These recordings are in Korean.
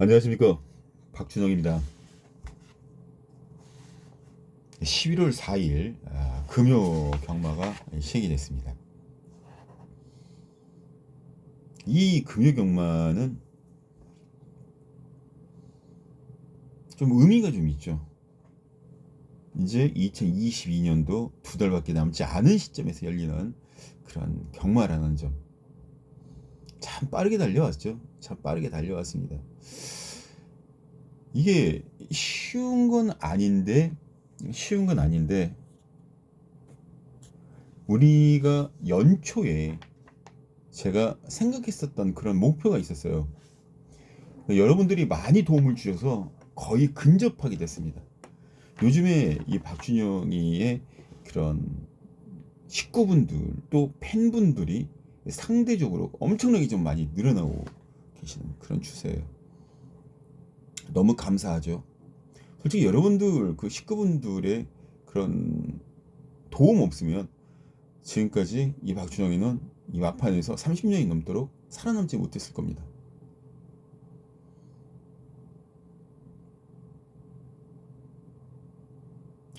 안녕하십니까, 박준영입니다. 11월 4일 금요 경마가 시행이 됐습니다. 이 금요 경마는 좀 의미가 좀 있죠. 이제 2022년도 두 달밖에 남지 않은 시점에서 열리는 그런 경마라는 점, 참 빠르게 달려왔죠. 참 빠르게 달려왔습니다. 이게 쉬운 건 아닌데 우리가 연초에 제가 생각했었던 그런 목표가 있었어요. 여러분들이 많이 도움을 주셔서 거의 근접하게 됐습니다. 요즘에 이 박준영이의 그런 식구분들 또 팬분들이 상대적으로 엄청나게 좀 많이 늘어나고 계시는 그런 추세예요. 너무 감사하죠. 솔직히 여러분들 그 식구분들의 그런 도움 없으면 지금까지 이 박준영이는 이 마판에서 30년이 넘도록 살아남지 못했을 겁니다.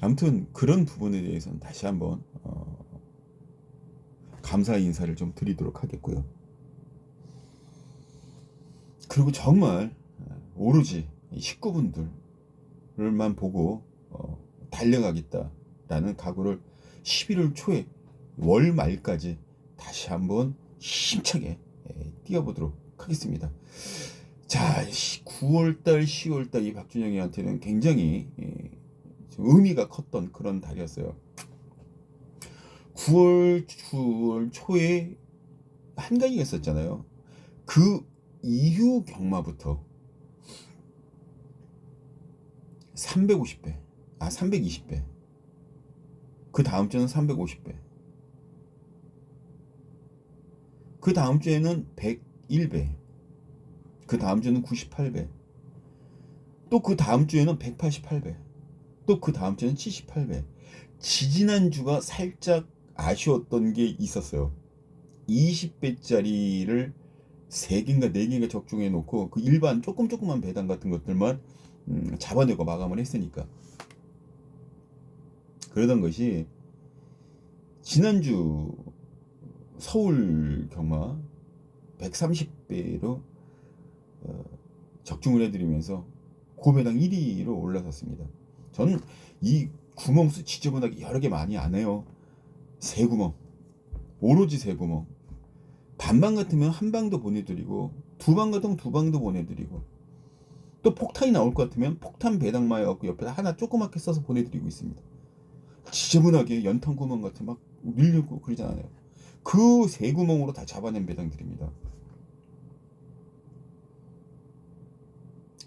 아무튼 그런 부분에 대해서는 다시 한번 감사 인사를 좀 드리도록 하겠고요. 그리고 정말 오로지 식구분들만 보고 달려가겠다라는 각오를 11월 초에 월 말까지 다시 한번 힘차게 뛰어보도록 하겠습니다. 자, 9월달, 10월달 이 박준영이한테는 굉장히 의미가 컸던 그런 달이었어요. 9월 초에 한가위가 있었잖아요. 그 이후 경마부터 350배, 320배. 그 다음 주는 350배. 그 다음 주에는 101배. 그 다음 주는 98배. 또 그 다음 주에는 188배. 또 그 다음 주에는 78배. 지지난주가 살짝 아쉬웠던 게 있었어요. 20배짜리를 3개인가 4개인가 적중해 놓고 그 일반 조그만 배당 같은 것들만 잡아내고 마감을 했으니까. 그러던 것이 지난주 서울 경마 130배로 적중을 해드리면서 고배당 1위로 올라섰습니다. 저는 이 구멍수 지저분하게 여러 개 많이 안 해요. 세 구멍, 오로지 세 구멍. 반방 같으면 한 방도 보내드리고, 두 방 같으면 두 방도 보내드리고, 또 폭탄이 나올 것 같으면 폭탄 배당마에 갖고 옆에다 하나 조그맣게 써서 보내드리고 있습니다. 지저분하게 연탄 구멍 같은 막 밀리고 그러지 않아요. 그 세 구멍으로 다 잡아낸 배당들입니다.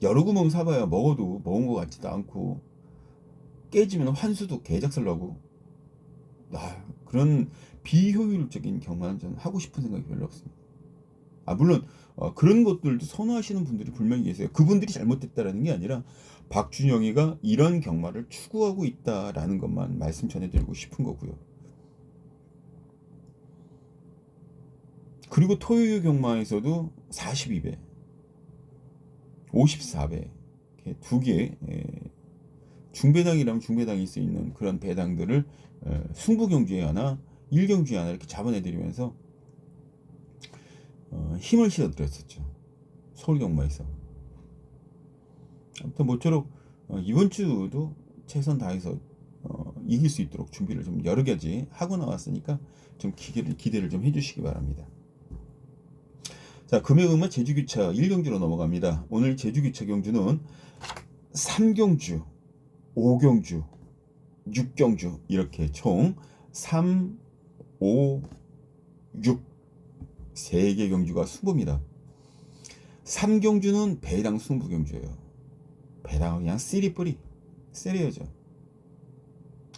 여러 구멍 사봐야 먹어도 먹은 것 같지도 않고, 깨지면 환수도 개작살 나고, 그런 비효율적인 경마는 저는 하고 싶은 생각이 별로 없습니다. 물론 그런 것들도 선호하시는 분들이 분명히 계세요. 그분들이 잘못됐다라는 게 아니라 박준영이가 이런 경마를 추구하고 있다라는 것만 말씀 전해드리고 싶은 거고요. 그리고 토요일 경마에서도 42배, 54배 두 개 중배당이라면 중배당일 수 있는 그런 배당들을 승부경주에 하나, 일경주에 하나 이렇게 잡아내드리면서 힘을 실어드렸었죠. 서울경마에서. 아무튼 모쪼록 이번 주도 최선 다해서 이길 수 있도록 준비를 좀 여러 가지 하고 나왔으니까 좀 기대를 좀 해주시기 바랍니다. 자, 금요일은 제주교차 1경주로 넘어갑니다. 오늘 제주교차 경주는 3경주, 5경주, 6경주 이렇게 총 3, 5, 6 3개 경주가 승부입니다. 3경주는 배당 승부 경주예요. 배당은 그냥 쓰리뿌리 세리어죠.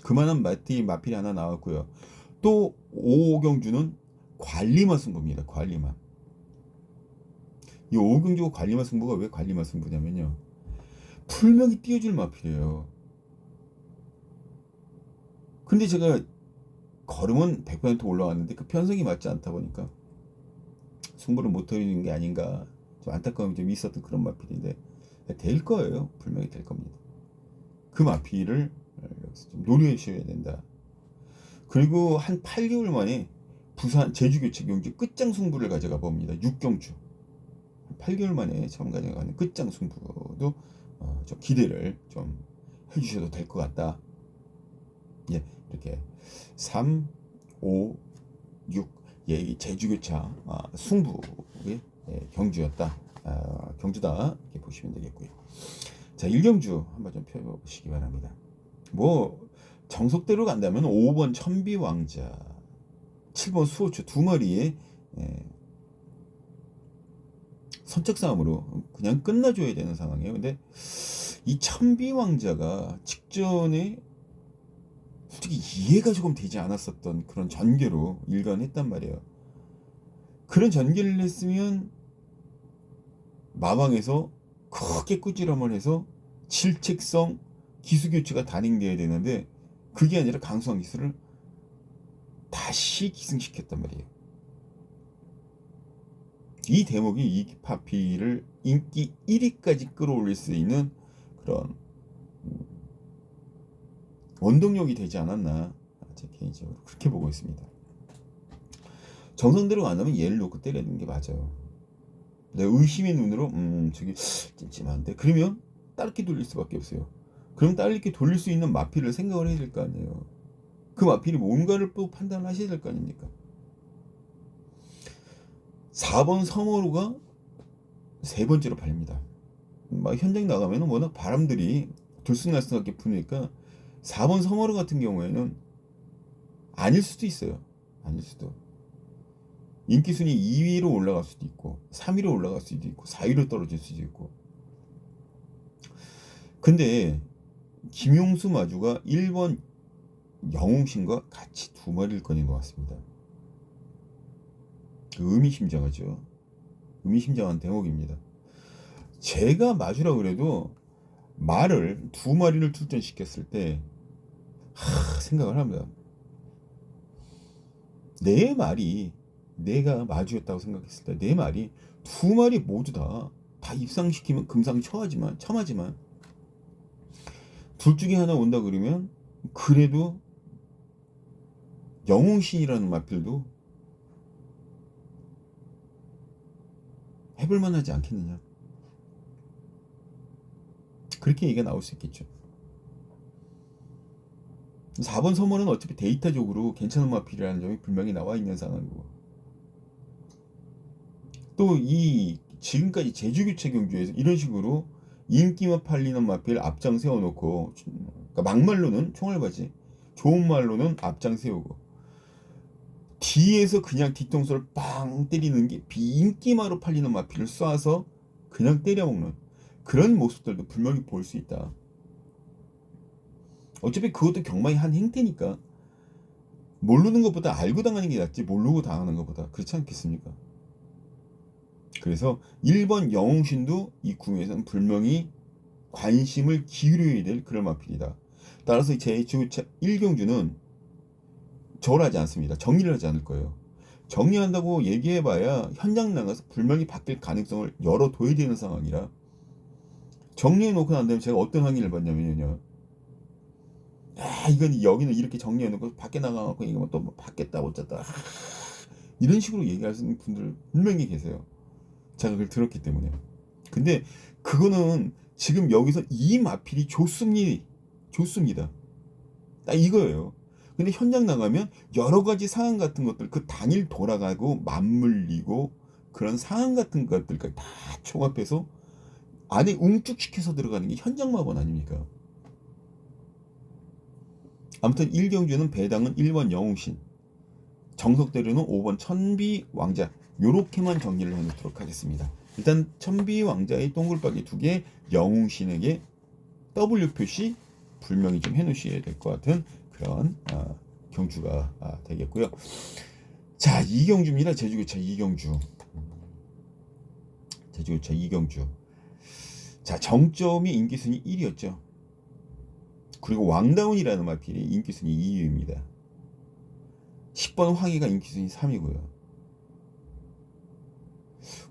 그만한 마필이 하나 나왔고요. 또 5경주는 관리마 승부입니다. 관리마. 이 5경주 관리마 승부가 왜 관리마 승부냐면요, 풀명이 띄워줄 마필이에요. 근데 제가 걸음은 100% 올라왔는데 그 편성이 맞지 않다 보니까 승부를 못 드리는 게 아닌가 좀 안타까움이 좀 있었던 그런 마필인데 될 거예요. 분명히 될 겁니다. 그 마필을 여기서 좀 노려주셔야 된다. 그리고 한 8개월 만에 부산 제주교체 경주 끝장 승부를 가져가 봅니다. 6경주 8개월 만에 처음 가져가는 끝장 승부도 좀 기대를 좀 해주셔도 될 것 같다. 예, 이렇게 3, 5, 6 예, 제주교차 승부의 경주였다. 경주다 이렇게 보시면 되겠고요. 자, 1경주 한번 좀 펴보시기 바랍니다. 뭐 정석대로 간다면 5번 천비왕자, 7번 수호추 두 마리의 선착 싸움으로 그냥 끝나줘야 되는 상황이에요. 근데 이 천비왕자가 직전에 솔직히 이해가 조금 되지 않았었던 그런 전개로 일관했단 말이에요. 그런 전개를 했으면 마방에서 크게 꾸지람을 해서 질책성 기수교체가 단행돼야 되는데 그게 아니라 강수한 기수를 다시 기승시켰단 말이에요. 이 대목이 이 파피를 인기 1위까지 끌어올릴 수 있는 그런 원동력이 되지 않았나 제 개인적으로 그렇게 보고 있습니다. 정성대로 안 하면 얘를 놓고 때리는 게 맞아요. 내가 의심의 눈으로 저기 찜찜한데 그러면 따르게 돌릴 수밖에 없어요. 그럼 따르게 돌릴 수 있는 마필을 생각을 해야 될 거 아니에요. 그 마필이 뭔가를 또 판단하셔야 될 거 아닙니까? 4번 서머루가 세 번째로 팔립니다. 막 현장 나가면 워낙 바람들이 들쑥날쑥하게 부니까 4번 서머루 같은 경우에는 아닐 수도 있어요. 아닐 수도. 인기 순위 2위로 올라갈 수도 있고 3위로 올라갈 수도 있고 4위로 떨어질 수도 있고. 근데 김용수 마주가 1번 영웅신과 같이 두 마리를 꺼낸 것 같습니다. 의미심장하죠. 의미심장한 대목입니다. 제가 마주라 그래도 말을 두 마리를 출전시켰을 때 생각을 합니다. 내 말이 내가 마주였다고 생각했을 때 내 말이 두 마리 모두 다 입상시키면 첨하지만 둘 중에 하나 온다 그러면 그래도 영웅신이라는 마필도 해볼만 하지 않겠느냐. 그렇게 얘기가 나올 수 있겠죠. 4번 서머는 어차피 데이터적으로 괜찮은 마필이라는 점이 분명히 나와 있는 상황이고 또 이 지금까지 제주교체 경주에서 이런 식으로 인기만 팔리는 마필 앞장 세워놓고 그러니까 막말로는 총알바지 좋은 말로는 앞장 세우고 뒤에서 그냥 뒤통수를 빵 때리는 게 비인기마로 팔리는 마필을 쏴서 그냥 때려먹는 그런 모습들도 분명히 볼 수 있다. 어차피 그것도 경마의 한 행태니까 모르는 것보다 알고 당하는 게 낫지 모르고 당하는 것보다 그렇지 않겠습니까? 그래서 1번 영웅신도 이 궁에서는 분명히 관심을 기울여야 될 그런 마필이다. 따라서 제 1경주는 절하지 않습니다. 정리를 하지 않을 거예요. 정리한다고 얘기해봐야 현장 나가서 불명이 바뀔 가능성을 열어둬야 되는 상황이라 정리해놓고 난 다음에 제가 어떤 항의를 받냐면요. 이건 여기는 이렇게 정리해놓고 밖에 나가갖고 이거 또 뭐 받겠다 어쩌다 이런 식으로 얘기하시는 분들 분명히 계세요. 제가 그걸 들었기 때문에. 근데 그거는 지금 여기서 이 마필이 좋습니다. 딱 이거예요. 근데 현장 나가면 여러 가지 상황 같은 것들 그 당일 돌아가고 맞물리고 그런 상황 같은 것들까지 다 총합해서 안에 웅쭉시켜서 들어가는 게 현장 마법 아닙니까? 아무튼 1경주는 배당은 1번 영웅신, 정석대로는 5번 천비왕자 요렇게만 정리를 해놓도록 하겠습니다. 일단 천비왕자의 동글바기 2개, 영웅신에게 W 표시 분명히 좀 해놓으셔야 될 것 같은 그런 경주가 되겠고요. 자, 2경주입니다. 제주교차 2경주. 제주교차 2경주. 자, 정점이 인기순위 1위였죠. 그리고 왕다운이라는 마필이 인기순위 2위입니다. 10번 황희가 인기순위 3위고요.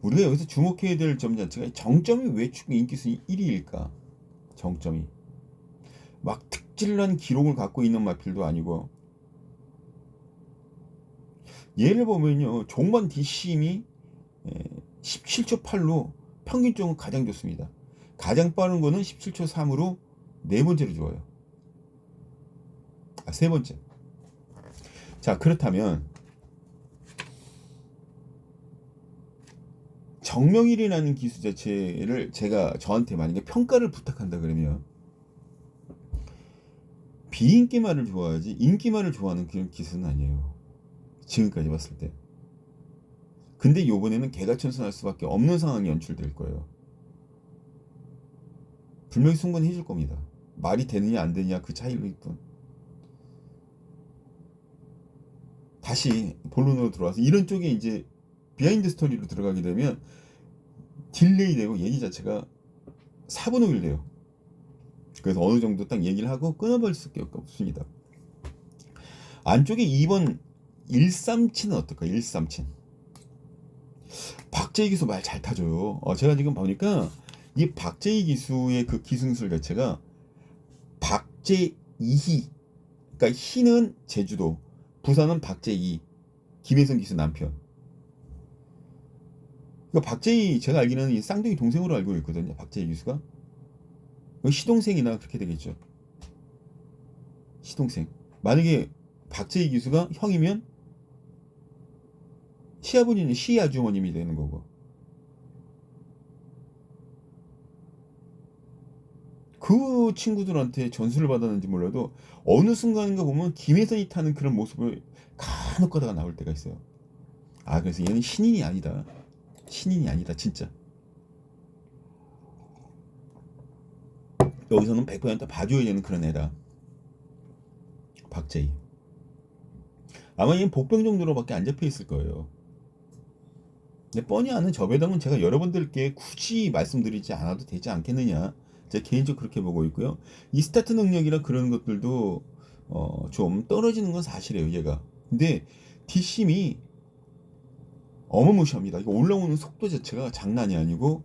우리가 여기서 주목해야 될 점 자체가 정점이 왜 축구 인기 순위 1위일까? 정점이 막 특질난 기록을 갖고 있는 마필도 아니고, 예를 보면요, 종반 DC임이 17초 8로 평균적으로 가장 좋습니다. 가장 빠른 거는 17초 3으로 네 번째로 좋아요. 세 번째. 자, 그렇다면 정명일이라는 기수 자체를 제가 저한테 만약에 평가를 부탁한다 그러면 비인기만을 좋아하지 인기만을 좋아하는 그런 기수는 아니에요. 지금까지 봤을 때. 근데 요번에는 개가천선할 수밖에 없는 상황이 연출될 거예요. 분명히 승부는 해줄 겁니다. 말이 되느냐 안 되느냐 그 차이일 뿐. 다시 본론으로 들어와서 이런 쪽에 이제 비하인드 스토리로 들어가게 되면 딜레이 되고 얘기 자체가 4분의 1 돼요. 그래서 어느 정도 딱 얘기를 하고 끊어버릴 수밖에 없습니다. 안쪽에 2번 137은 어떨까? 137. 박재희 기수 말 잘 타줘요. 제가 지금 보니까 이 박재희 기수의 그 기승술 자체가 박재희, 그러니까 희는 제주도, 부산은 박재희, 김혜성 기수 남편. 그러니까 박재희, 제가 알기로는 이 쌍둥이 동생으로 알고 있거든요. 박재희 기수가 시동생이나 그렇게 되겠죠. 시동생. 만약에 박재희 기수가 형이면 시아버지는 시아주머님이 되는 거고, 그 친구들한테 전수를 받았는지 몰라도 어느 순간인가 보면 김혜선이 타는 그런 모습을 간혹 가다가 나올 때가 있어요. 그래서 얘는 신인이 아니다. 신인이 아니다 진짜. 여기서는 100% 봐줘야 되는 그런 애다. 박재희. 아마 얘는 복병 정도로밖에 안 잡혀 있을 거예요. 근데 뻔히 아는 저 배당은 제가 여러분들께 굳이 말씀드리지 않아도 되지 않겠느냐, 제가 개인적으로 그렇게 보고 있고요. 이 스타트 능력이나 그런 것들도 좀 떨어지는 건 사실이에요, 얘가. 근데 뒷심이 어마무시합니다. 이거 올라오는 속도 자체가 장난이 아니고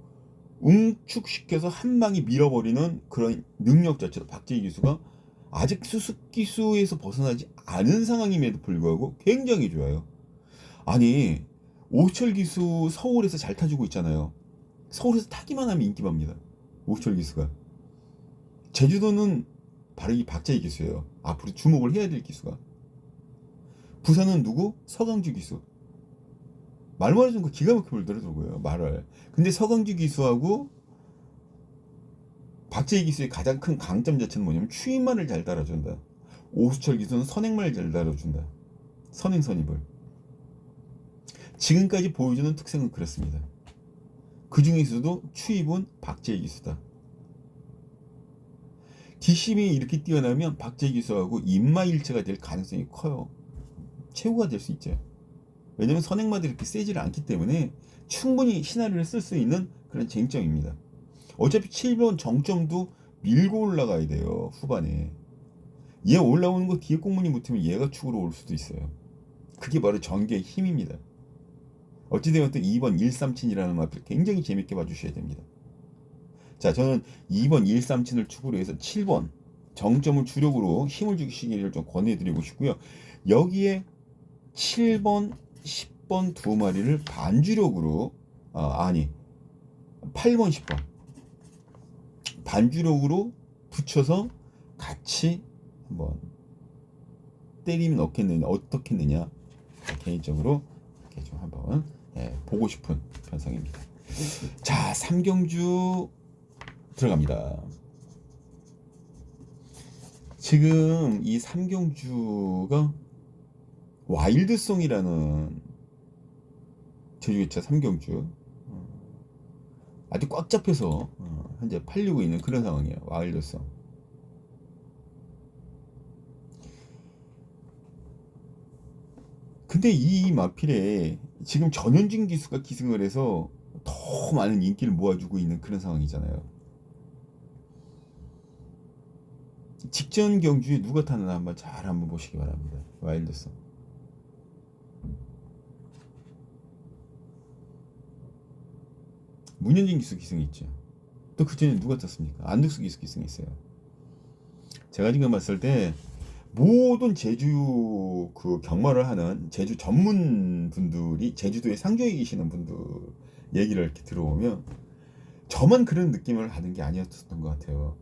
웅축시켜서 한 방에 밀어버리는 그런 능력 자체도 박재희 기수가 아직 수습 기수에서 벗어나지 않은 상황임에도 불구하고 굉장히 좋아요. 아니, 오철 기수 서울에서 잘 타주고 있잖아요. 서울에서 타기만 하면 인기밥니다. 오철 기수가. 제주도는 바로 이 박재희 기수예요. 앞으로 주목을 해야 될 기수가. 부산은 누구? 서강주 기수. 말만 해준 거 기가 막히게 불더라고요, 말을. 근데 서강주 기수하고 박재희 기수의 가장 큰 강점 자체는 뭐냐면 추임말을 잘 달아준다. 오수철 기수는 선행말을 잘 달아준다. 선행선입을. 지금까지 보여주는 특성은 그렇습니다. 그 중에서도 추입은 박재희 기수다. 뒷심이 이렇게 뛰어나면 박재희 기수하고 인마일체가 될 가능성이 커요. 최고가 될 수 있죠. 왜냐면 선행마들이 이렇게 세지를 않기 때문에 충분히 시나리오를 쓸 수 있는 그런 쟁점입니다. 어차피 7번 정점도 밀고 올라가야 돼요, 후반에. 얘 올라오는 거 뒤에 꽁무니 붙으면 얘가 축으로 올 수도 있어요. 그게 바로 전개의 힘입니다. 어찌되었든 2번 137이라는 마필 굉장히 재밌게 봐주셔야 됩니다. 자, 저는 2번 137을 축으로 해서 7번 정점을 주력으로 힘을 주시기를 좀 권해드리고 싶고요. 여기에 7번, 10번 두 마리를 반주력으로 8번, 10번 반주력으로 붙여서 같이 한번 때리면 넣겠느냐, 어떻겠느냐, 개인적으로 이렇게 좀 한번 보고 싶은 편성입니다. 자, 3경주 들어갑니다. 지금 이 3경주가 와일드송이라는 제주기차 3경주 아주 꽉 잡혀서 현재 팔리고 있는 그런 상황이에요. 와일드송. 근데 이 마필에 지금 전현진 기수가 기승을 해서 더 많은 인기를 모아주고 있는 그런 상황이잖아요. 직전 경주에 누가 타나 한번 보시기 바랍니다. 와일드송. 문현진 기수 기승이 있죠. 또 그전에 누가 떴습니까? 안덕수 기수 기승이 있어요. 제가 지금 봤을 때 모든 제주 그 경마를 하는 제주 전문 분들이 제주도에 상주에 계시는 분들 얘기를 이렇게 들어보면 저만 그런 느낌을 받은 게 아니었던 것 같아요.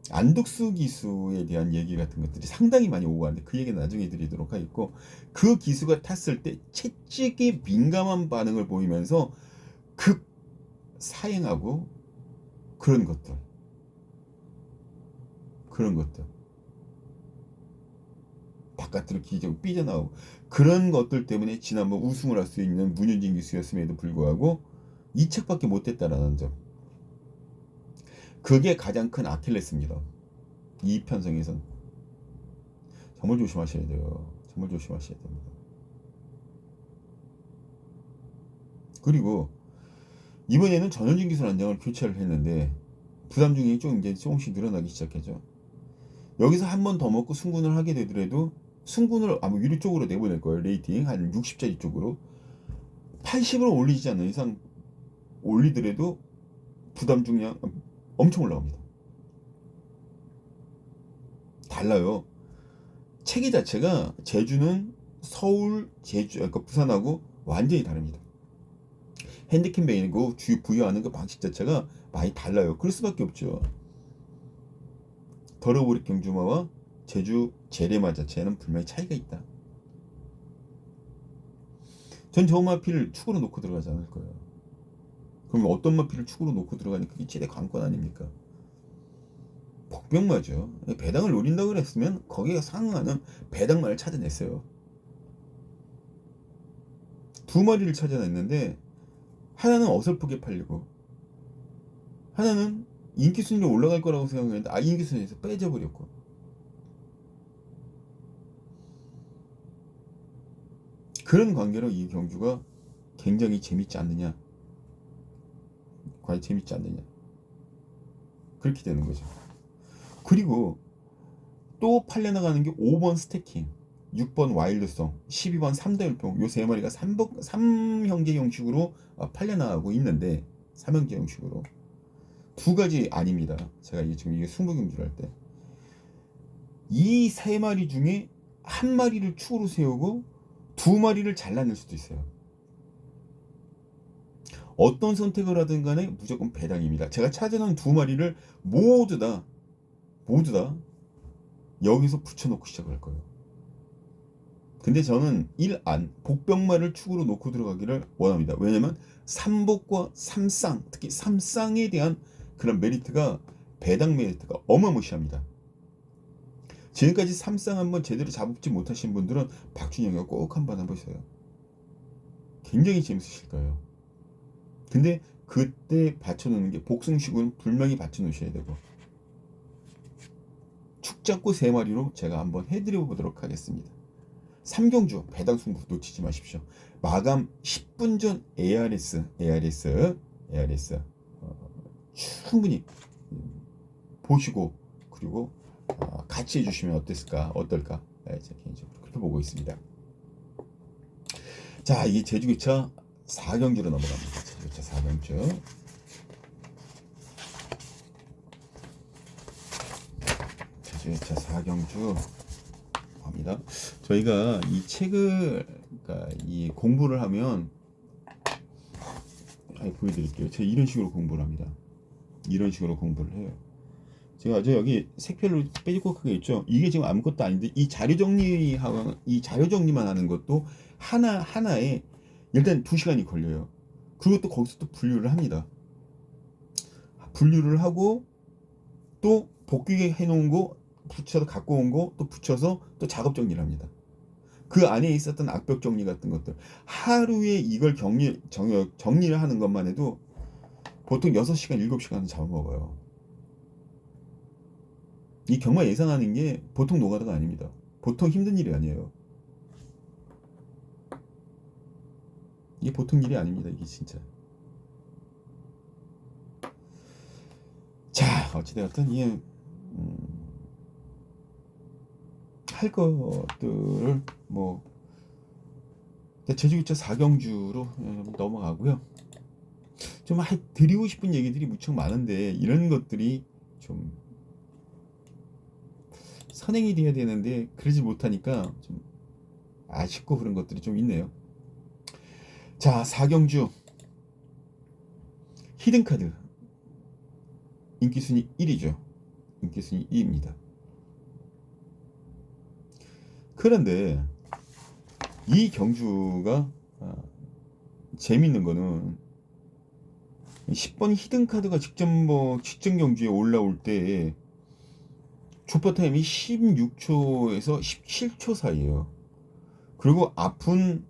안덕수 기수에 대한 얘기 같은 것들이 상당히 많이 오고 가는데 그 얘기는 나중에 드리도록 하겠고, 그 기수가 탔을 때 채찍에 민감한 반응을 보이면서 급 사행하고 그런 것들 바깥으로 기적으로 삐져나오고 그런 것들 때문에 지난번 우승을 할 수 있는 문현진 기수였음에도 불구하고 이 책밖에 못 됐다라는 점, 그게 가장 큰 아킬레스입니다. 이 편성에선 정말 조심하셔야 돼요. 정말 조심하셔야 됩니다. 그리고 이번에는 전현진 기술 안장을 교체를 했는데 부담 중이 좀 이제 조금씩 늘어나기 시작했죠. 여기서 한 번 더 먹고 승군을 하게 되더라도 승군을 아마 유리 쪽으로 내보낼 거예요. 레이팅 한 60짜리 쪽으로 80으로 올리지 않는 이상 올리더라도 부담 중량 엄청 올라갑니다. 달라요. 체계 자체가 제주는 서울, 제주, 그러니까 부산하고 완전히 다릅니다. 핸디캡 메인이고 주요 부여하는 그 방식 자체가 많이 달라요. 그럴 수밖에 없죠. 더러브릭 경주마와 제주 제레마 자체는 분명히 차이가 있다. 전 저 마피를 축으로 놓고 들어가지 않을 거예요. 그럼 어떤 마피를 축으로 놓고 들어가니 그게 최대 관건 아닙니까? 복병마죠. 배당을 노린다고 그랬으면 거기에 상응하는 배당마를 찾아냈어요. 두 마리를 찾아냈는데 하나는 어설프게 팔리고 하나는 인기 순위로 올라갈 거라고 생각했는데 인기 순위에서 빼져버렸고, 그런 관계로 이 경주가 굉장히 재밌지 않느냐, 과연 재밌지 않느냐, 그렇게 되는 거죠. 그리고 또 팔려나가는 게 5번 스태킹, 6번 와일드송, 12번 3대 율동, 요 세 마리가 3형제 형식으로 팔려나가고 있는데, 3형제 형식으로 두 가지 아닙니다. 제가 지금 이게 승부경주를 할 때 이 세 마리 중에 한 마리를 축으로 세우고 두 마리를 잘라낼 수도 있어요. 어떤 선택을 하든 간에 무조건 배당입니다. 제가 찾아놓은 두 마리를 모두 다 여기서 붙여놓고 시작을 할 거예요. 근데 저는 1안 복병마를 축으로 놓고 들어가기를 원합니다. 왜냐면 삼복과 삼쌍, 특히 삼쌍에 대한 그런 메리트가, 배당 메리트가 어마무시합니다. 지금까지 삼쌍 한번 제대로 잡지 못하신 분들은 박준영이가 꼭 한번 해보세요. 굉장히 재밌으실 거예요. 근데 그때 받쳐놓는 게 복승식은 분명히 받쳐놓으셔야 되고, 축 잡고 세 마리로 제가 한번 해드려 보도록 하겠습니다. 3경주 배당 승부 놓치지 마십시오. 마감 10분 전 ARS 충분히 보시고 그리고 같이 해주시면 어떨까? 네, 제 개인적으로 그렇게 보고 있습니다. 자, 이게 제주기차 4경주로 넘어갑니다. 제주기차 4경주. 제주기차 4경주 합니다. 저희가 이 책을, 그러니까 이 공부를 하면, 보여드릴게요. 제가 이런 식으로 공부를 합니다. 이런 식으로 공부를 해요. 제가 여기 색별로 빼곡하게 있죠. 이게 지금 아무것도 아닌데 이 자료 정리만 하는 것도 하나에 일단 2시간이 걸려요. 그리고 또 거기서 또 분류를 합니다. 분류를 하고 또 복귀 해놓은 거 붙여서 갖고 온 거 또 붙여서 또 작업 정리를 합니다. 그 안에 있었던 악벽 정리 같은 것들, 하루에 이걸 정리를 하는 것만 해도 보통 6시간 7시간은 잡아먹어요. 이 경마 예상하는 게 보통 노가다가 아닙니다. 보통 힘든 일이 아니에요. 이게 보통 일이 아닙니다. 이게 진짜. 자, 어찌되었든 이게 할 것들을 제주기차 4경주로 넘어가고요. 좀 드리고 싶은 얘기들이 무척 많은데 이런 것들이 좀 선행이 돼야 되는데 그러지 못하니까 좀 아쉽고 그런 것들이 좀 있네요. 자, 4경주 히든카드 인기순위 1위죠. 인기순위 2위입니다. 그런데 이 경주가 재밌는 거는 10번 히든카드가 직전 경주에 올라올 때 조퍼 타임이 16초에서 17초 사이에요. 그리고 앞은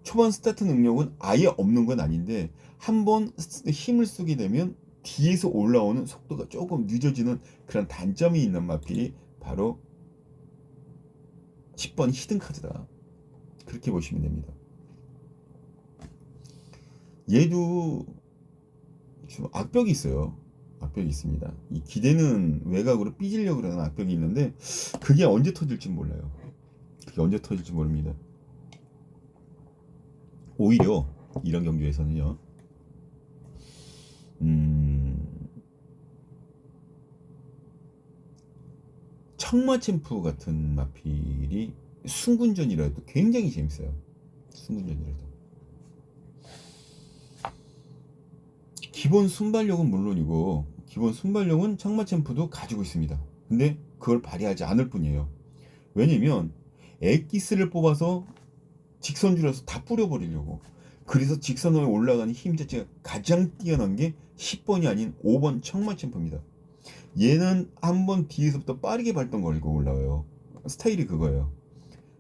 초반 스타트 능력은 아예 없는 건 아닌데 한번 힘을 쓰게 되면 뒤에서 올라오는 속도가 조금 늦어지는 그런 단점이 있는 마필이 바로 10번 히든카드다. 그렇게 보시면 됩니다. 얘도 좀 악벽이 있어요. 악벽이 있습니다. 이 기대는 외곽으로 삐지려고 그러는 악벽이 있는데 그게 언제 터질지 몰라요. 그게 언제 터질지 모릅니다. 오히려 이런 경기에서는요. 청마챔프 같은 마필이 순군전이라도 굉장히 재밌어요. 순군전이라도. 기본 순발력은 물론이고 기본 순발력은 청마챔프도 가지고 있습니다. 근데 그걸 발휘하지 않을 뿐이에요. 왜냐면 엑기스를 뽑아서 직선줄여서 다 뿌려버리려고. 그래서 직선으로 올라가는 힘 자체가 가장 뛰어난 게 10번이 아닌 5번 청마챔프입니다. 얘는 한번 뒤에서부터 빠르게 발동 걸고 올라와요. 스타일이 그거예요.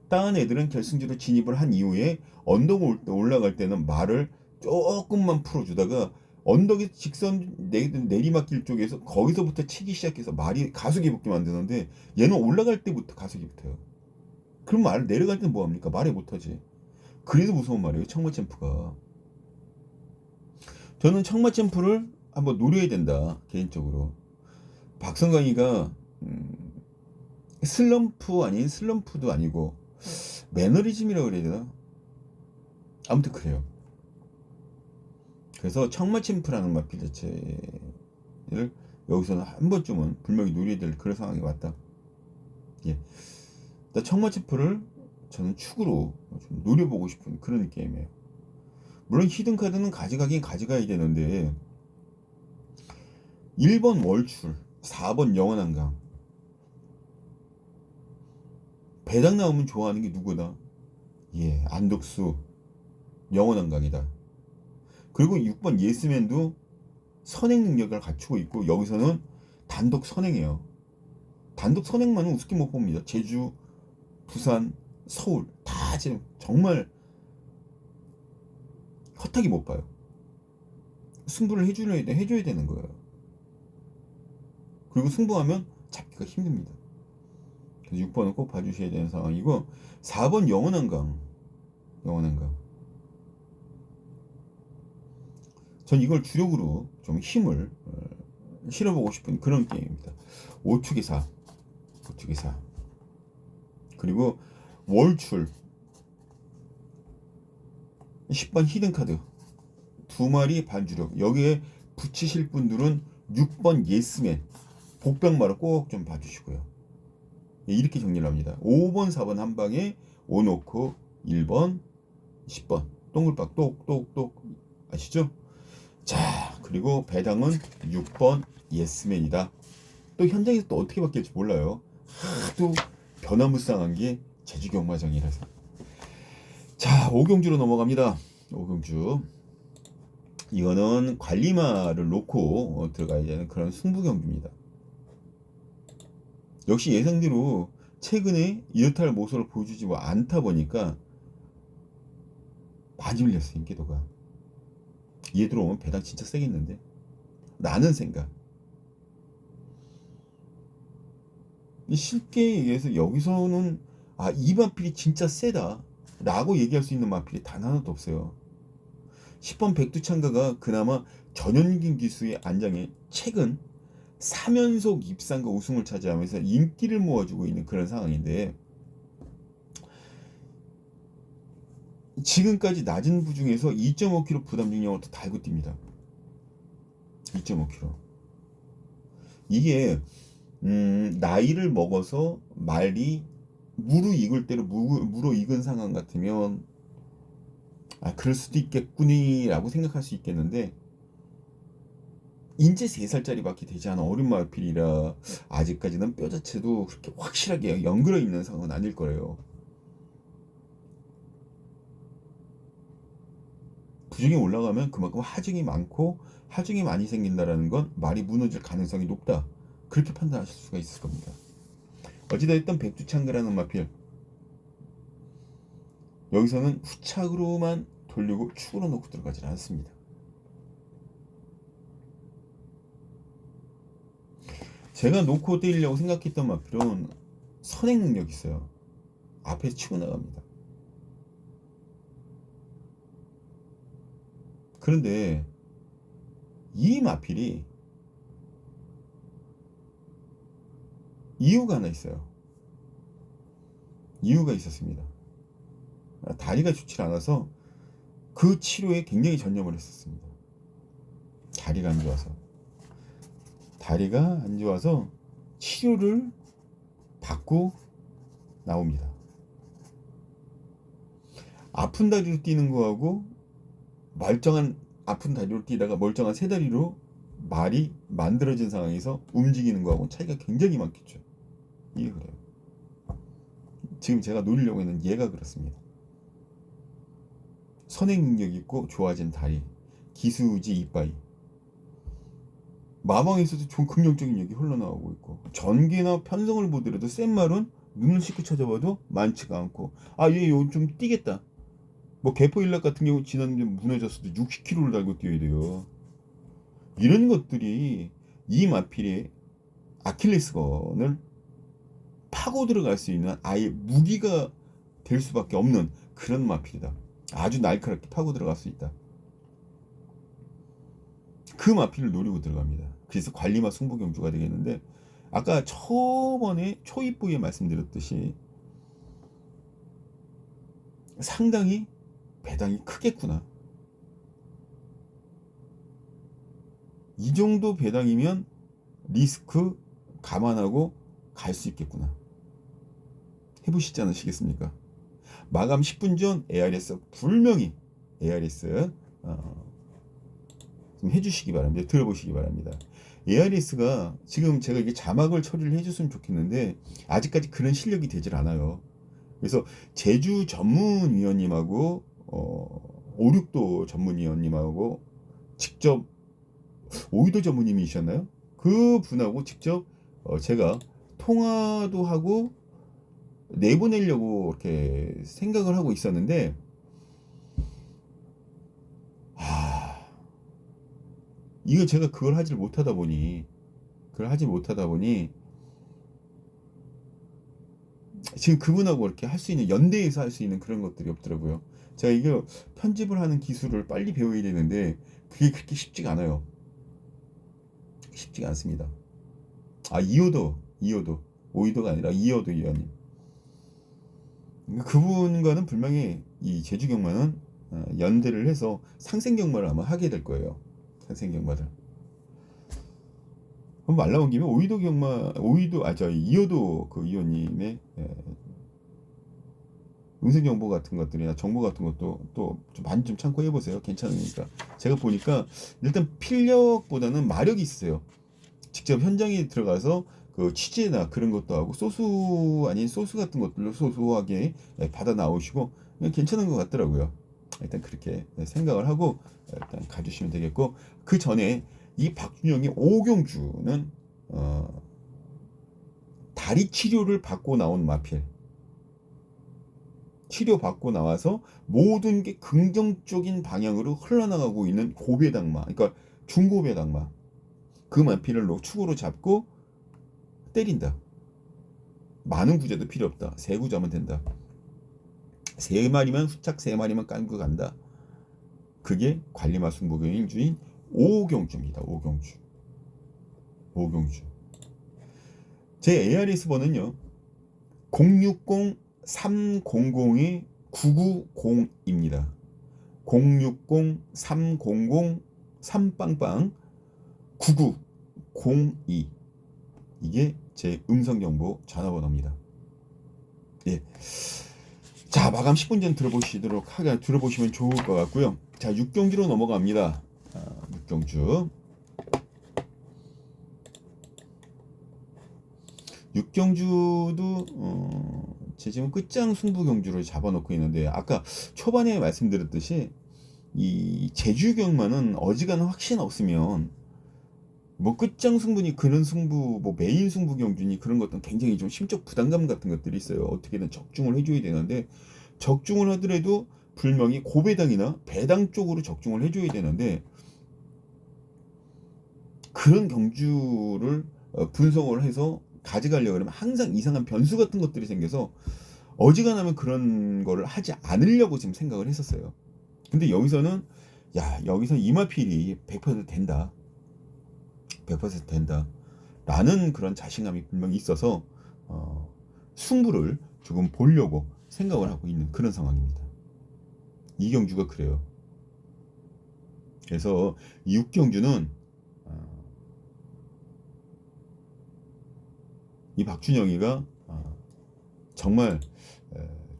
다른 애들은 결승주로 진입을 한 이후에 언덕 올라갈 때는 말을 조금만 풀어주다가 언덕에 직선 내리막길 쪽에서 거기서부터 치기 시작해서 말이 가속이 붙게 만드는데 얘는 올라갈 때부터 가속이 붙어요. 그럼 말 내려갈 때는 뭐합니까? 말이 못하지. 그래서 무서운 말이에요. 청마챔프가. 저는 청마챔프를 한번 노려야 된다. 개인적으로. 박성광이가 슬럼프 아닌 슬럼프도 아니고 매너리즘이라고 그래야 되나? 아무튼 그래요. 그래서 청마챔프라는 마필 자체를 여기서는 한 번쯤은 분명히 노려야 될 그런 상황이 왔다. 예. 청마챔프를 저는 축으로 좀 노려보고 싶은 그런 게임이에요. 물론 히든카드는 가져가긴 가져가야 되는데 1번 월출, 4번 영원한강 배당 나오면 좋아하는 게 누구다? 예, 안덕수 영원한강이다. 그리고 6번 예스맨도 선행 능력을 갖추고 있고 여기서는 단독 선행이에요. 단독 선행만은 우습게 못 봅니다. 제주, 부산, 서울 다 지금 정말 헛하게 못 봐요. 승부를 해줘야 되는 거예요. 그리고 승부하면 잡기가 힘듭니다. 그래서 6번은 꼭 봐주셔야 되는 상황이고 4번 영원한강 전 이걸 주력으로 좀 힘을 실어보고 싶은 그런 게임입니다. 오축의 4 그리고 월출 10번 히든카드 두 마리 반주력 여기에 붙이실 분들은 6번 예스맨 복병마를 꼭 좀 봐주시고요. 예, 이렇게 정리를 합니다. 5번 4번 한 방에 오놓고 1번 10번 동글박 똑똑똑 아시죠? 자 그리고 배당은 6번 예스맨이다. 또 현장에서 또 어떻게 바뀔지 몰라요. 하도 변화무쌍한 게 제주 경마장이라서. 자 5경주로 넘어갑니다. 5경주 이거는 관리마를 놓고 들어가야 되는 그런 승부 경주입니다. 역시 예상대로 최근에 이렇다 할 모습을 보여주지 않다 보니까 많이 밀렸어 인기도가. 얘 들어오면 배당 진짜 세겠는데 라는 생각. 쉽게 얘기해서 여기서는 이 마필이 진짜 세다 라고 얘기할 수 있는 마필이 단 하나도 없어요. 10번 백두창가가 그나마 전현긴 기수의 안장에 최근 3연속 입상과 우승을 차지하면서 인기를 모아주고 있는 그런 상황인데 지금까지 낮은 부중에서 2.5kg 부담 중량을 또 달고 뜁니다. 2.5kg. 이게 나이를 먹어서 말이 무르익을 대로 무르익은 상황 같으면 그럴 수도 있겠구니라고 생각할 수 있겠는데, 인제 3살짜리밖에 되지 않은 어린 마필이라 아직까지는 뼈 자체도 그렇게 확실하게 연그러 있는 상황은 아닐 거예요. 부중이 올라가면 그만큼 하중이 많고, 하중이 많이 생긴다라는 건 말이 무너질 가능성이 높다, 그렇게 판단하실 수가 있을 겁니다. 어찌됐든 백두창그라는 마필, 여기서는 후착으로만 돌리고 축으로 놓고 들어가질 않습니다. 제가 놓고 때리려고 생각했던 마필은 선행 능력이 있어요. 앞에서 치고 나갑니다. 그런데 이 마필이 이유가 하나 있어요. 이유가 있었습니다. 다리가 좋지 않아서 그 치료에 굉장히 전념을 했었습니다. 다리가 안 좋아서 치료를 받고 나옵니다. 아픈 다리로 뛰는 거하고 멀쩡한 아픈 다리로 뛰다가 멀쩡한 세 다리로 말이 만들어진 상황에서 움직이는 거하고 차이가 굉장히 많겠죠. 이게 그래요. 지금 제가 노리려고 했는 얘가 그렇습니다. 선행 능력 있고 좋아진 다리, 기수지 이빠이, 마방에서도 좋은 긍정적인 얘기 흘러나오고 있고, 전개나 편성을 보더라도 센 말은 눈을 씻고 찾아봐도 많지가 않고, 얘 좀 뛰겠다. 뭐 개포일락 같은 경우 지난주에 무너졌어도 60kg를 달고 뛰어야 돼요. 이런 것들이 이 마필의 아킬레스건을 파고 들어갈 수 있는 아예 무기가 될 수밖에 없는 그런 마필이다. 아주 날카롭게 파고 들어갈 수 있다. 그 마필을 노리고 들어갑니다. 그래서 관리마 승부경주가 되겠는데, 아까 초반에 초입부에 말씀드렸듯이 상당히 배당이 크겠구나. 이 정도 배당이면 리스크 감안하고 갈 수 있겠구나. 해보시지 않으시겠습니까? 마감 10분 전 ARS 분명히 ARS 좀 해주시기 바랍니다. 들어보시기 바랍니다. ARS가 지금 제가 이게 자막을 처리를 해줬으면 좋겠는데 아직까지 그런 실력이 되질 않아요. 그래서 제주 전문위원님하고 5,6도 전문위원님하고 직접, 오이도 전문님이셨나요? 그 분하고 직접 제가 통화도 하고 내보내려고 이렇게 생각을 하고 있었는데, 이거 제가 그걸 하지 못하다 보니 지금 그분하고 이렇게 할 수 있는, 연대에서 할 수 있는 그런 것들이 없더라고요. 제가 이거 편집을 하는 기술을 빨리 배워야 되는데 그게 그렇게 쉽지가 않아요. 쉽지가 않습니다. 이호도 오이도가 아니라 이호도 위원님, 그분과는 분명히 이 제주 경마는 연대를 해서 상생 경마를 아마 하게 될 거예요. 상생 경마를. 그럼 말 나온 김에 오이도 경마, 이호도 그 위원님의 음성 정보 같은 것들이나 정보 같은 것도 또 좀 많이 좀 참고해 보세요. 괜찮으니까. 제가 보니까 일단 필력보다는 마력이 있으세요. 직접 현장에 들어가서 그 취재나 그런 것도 하고 소스 아닌 소스 같은 것들로 소소하게 받아 나오시고 괜찮은 것 같더라고요. 일단 그렇게 생각을 하고 일단 가주시면 되겠고, 그 전에 이 박준영의 오경주는 다리 치료를 받고 나온 마필, 치료받고 나와서 모든 게 긍정적인 방향으로 흘러나가고 있는 고배당마, 그러니까 중고배당마, 그 마필을 축으로 잡고 때린다. 많은 구제도 필요 없다. 세 구자면 된다. 세 마리만 후착, 세 마리만 깔고 간다. 그게 관리마 승부경인 주인 오경주입니다. 오경주. 제 ARS 번은요 060-300-99 990입니다. 060-300-3빵빵 9902 이게 제 음성정보 전화번호입니다. 예. 자, 마감 10분 전 들어보시면 좋을 것 같고요. 자, 6경주로 넘어갑니다. 6경주. 6경주도 제 지금 끝장 승부 경주를 잡아놓고 있는데 아까 초반에 말씀드렸듯이 이 제주경마는 어지간한 확신 없으면 뭐 끝장 승부니 그런 승부 뭐 메인 승부 경주니 그런 것들은 굉장히 좀 심적 부담감 같은 것들이 있어요. 어떻게든 적중을 해줘야 되는데 적중을 하더라도 분명히 고배당이나 배당 쪽으로 적중을 해줘야 되는데 그런 경주를 분석을 해서 가져가려고 하면 항상 이상한 변수 같은 것들이 생겨서 어지간하면 그런 거를 하지 않으려고 지금 생각을 했었어요. 근데 여기서는 여기서 이마필이 100% 된다. 100% 된다. 라는 그런 자신감이 분명히 있어서 승부를 조금 보려고 생각을 하고 있는 그런 상황입니다. 이 경주가 그래요. 그래서 이 6경주는 이 박준영이가 정말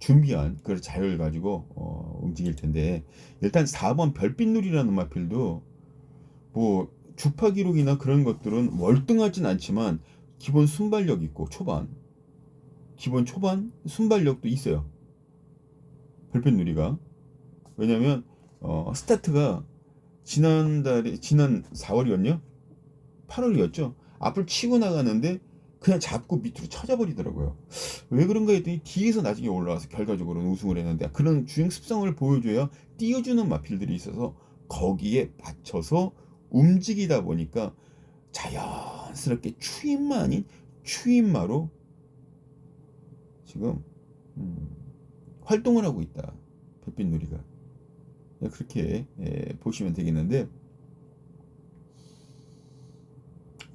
준비한 그 자료를 가지고 움직일 텐데 일단 4번 별빛누리라는 마필도 뭐 주파 기록이나 그런 것들은 월등하진 않지만 기본 순발력 있고 기본 초반 순발력도 있어요. 별빛누리가 왜냐면 스타트가 지난 4월이었냐? 8월이었죠. 앞을 치고 나가는데 그냥 잡고 밑으로 쳐져버리더라고요. 왜 그런가 했더니 뒤에서 나중에 올라와서 결과적으로는 우승을 했는데 그런 주행 습성을 보여줘야 띄워주는 마필들이 있어서 거기에 맞춰서 움직이다 보니까 자연스럽게 추임마 아닌 추임마로 지금 활동을 하고 있다. 별빛누리가 그렇게 보시면 되겠는데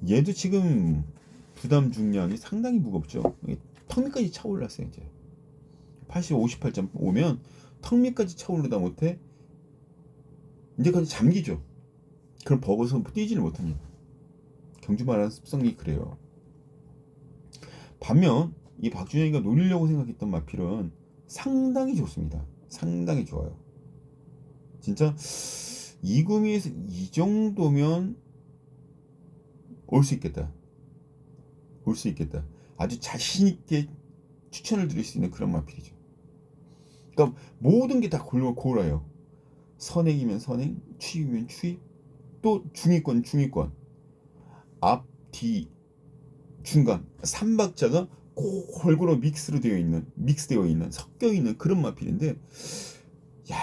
얘도 지금 부담 중량이 상당히 무겁죠. 턱 밑까지 차올랐어요. 이제 80, 58점 오면 턱 밑까지 차오르다 못해 이제까지 잠기죠. 그럼 버거서 뛰지를 못합니다. 경주말하는 습성이 그래요. 반면 이 박준영이가 노리려고 생각했던 마필은 상당히 좋습니다. 상당히 좋아요. 진짜 이구미에서 이 정도면 올 수 있겠다. 올 수 있겠다. 아주 자신 있게 추천을 드릴 수 있는 그런 마필이죠. 그러니까 모든 게 다 고라요. 선행이면 선행, 추입이면 추입, 또 중위권, 앞, 뒤, 중간 3박자가 골고루 믹스되어 있는 섞여 있는 그런 마필인데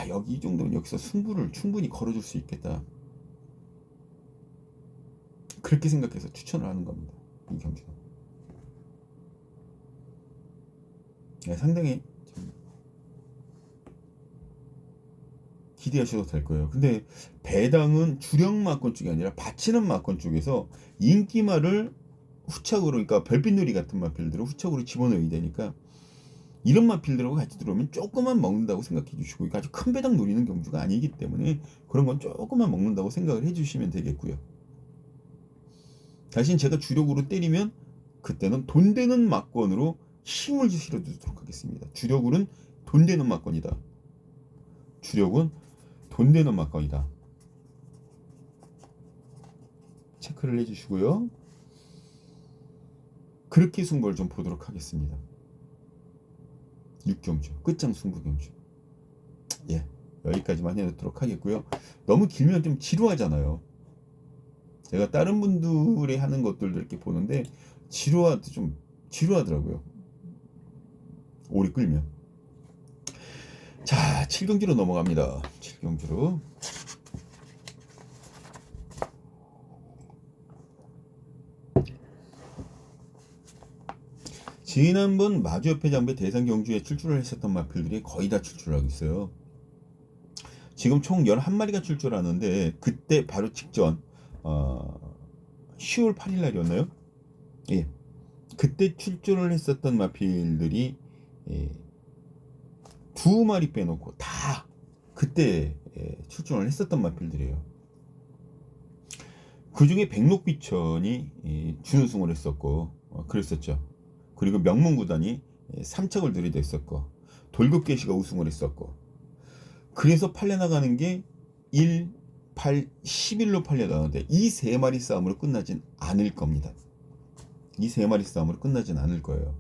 여기 이 정도는 여기서 승부를 충분히 걸어줄 수 있겠다. 그렇게 생각해서 추천을 하는 겁니다. 이 경기는. 상당히 기대하셔도 될 거예요. 근데 배당은 주력 마건 쪽이 아니라 받치는 마건 쪽에서 인기마를 후착으로 그러니까 별빛누리 같은 마필들을 후착으로 집어넣어야 되니까 이런 마필들하고 같이 들어오면 조금만 먹는다고 생각해 주시고 아주 큰 배당 노리는 경주가 아니기 때문에 그런 건 조금만 먹는다고 생각을 해 주시면 되겠고요. 대신 제가 주력으로 때리면 그때는 돈 되는 막건으로 힘을 실어주도록 하겠습니다. 주력은 돈 되는 막건이다. 주력은 돈 되는 막건이다. 체크를 해주시고요. 그렇게 승부를 좀 보도록 하겠습니다. 6경주 끝장 승부 경주. 여기까지만 해놓도록 하겠고요. 너무 길면 좀 지루하잖아요. 제가 다른 분들이 하는 것들도 이렇게 보는데 지루하더라고요. 오래 끌면. 자, 7경주로 넘어갑니다. 7경주로. 지난번 마주협회 장배 대상 경주에 출출을 했었던 마필들이 거의 다 출출하고 있어요. 지금 총 11마리가 출출하는데 그때 바로 직전 10월 8일 날이었나요? 그때 출전을 했었던 마필들이 2마리 빼놓고 다 그때 출전을 했었던 마필들이에요. 그 중에 백록비천이 준우승을 했었고 그랬었죠. 그리고 명문구단이 3척을 들이댔었고 돌격개시가 우승을 했었고 그래서 팔려나가는 게 1, 8, 11로 팔려나가는데 이 세 마리 싸움으로 끝나진 않을 겁니다. 이 세 마리 싸움으로 끝나진 않을 거예요.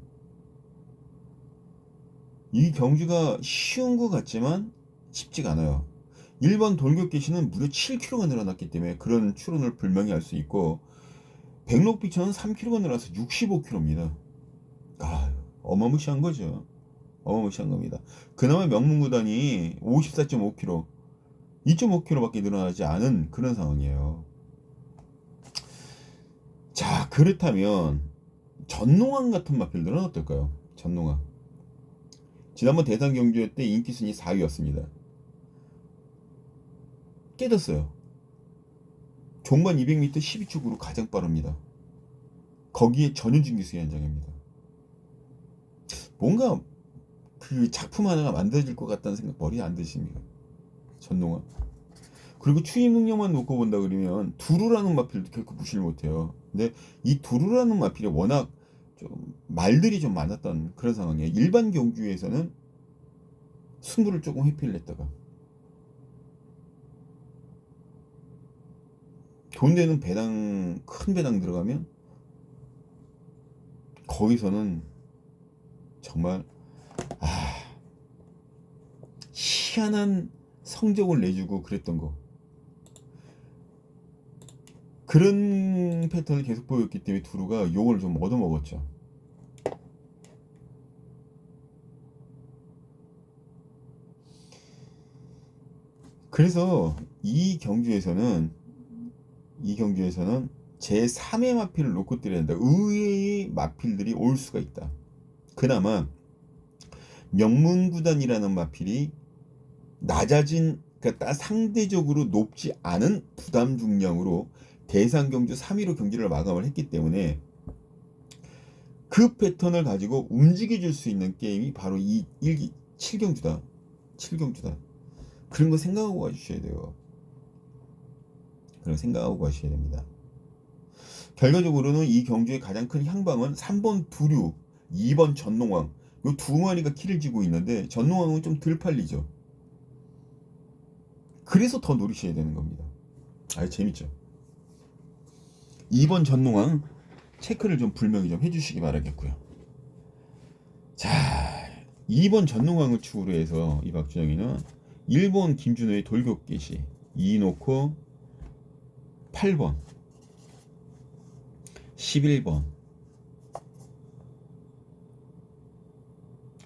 이 경주가 쉬운 것 같지만 쉽지가 않아요. 일반 돌격개시는 무려 7kg가 늘어났기 때문에 그런 추론을 분명히 할 수 있고 백록비천은 3kg가 늘어나서 65kg입니다. 아, 어마무시한 거죠. 어마무시한 겁니다. 그나마 명문구단이 54.5kg, 2.5kg밖에 늘어나지 않은 그런 상황이에요. 자, 그렇다면 전농왕 같은 마필들은 어떨까요? 전농왕. 지난번 대상 경주 때 인기 순위 4위였습니다. 깨졌어요. 종반 200m 12축으로 가장 빠릅니다. 거기에 전윤준 기수의 현장입니다. 뭔가 그 작품 하나가 만들어질 것 같다는 생각 머리에 안 드십니까? 전농왕. 그리고 추임 능력만 놓고 본다 그러면 두루라는 마필도 결코 무시를 못해요. 근데 이 두루라는 마필이 워낙 좀 말들이 좀 많았던 그런 상황이에요. 일반 경주에서는 승부를 조금 회피를 했다가 돈 되는 배당, 큰 배당 들어가면 거기서는 정말 희한한 성적을 내주고 그랬던 거. 그런 패턴을 계속 보였기 때문에 두루가 욕을 좀 얻어먹었죠. 그래서 이 경주에서는 제3의 마필을 놓고 때려야 한다. 의외의 마필들이 올 수가 있다. 그나마 명문구단이라는 마필이 낮아진, 그러니까 상대적으로 높지 않은 부담 중량으로 대상 경주 3위로 경기를 마감을 했기 때문에 그 패턴을 가지고 움직여줄 수 있는 게임이 바로 이 7경주다. 7경주다. 그런 거 생각하고 가주셔야 돼요. 그런 거 생각하고 가셔야 됩니다. 결과적으로는 이 경주의 가장 큰 향방은 3번 두류, 2번 전농왕 이 두 마리가 키를 쥐고 있는데 전농왕은 좀 덜 팔리죠. 그래서 더 노리셔야 되는 겁니다. 재밌죠. 2번 전농왕 체크를 좀 불명히 좀 해주시기 바라겠고요. 자, 2번 전농왕을 축으로 해서 이 박준영이는 1번 김준호의 돌격개시 2 놓고 8번 11번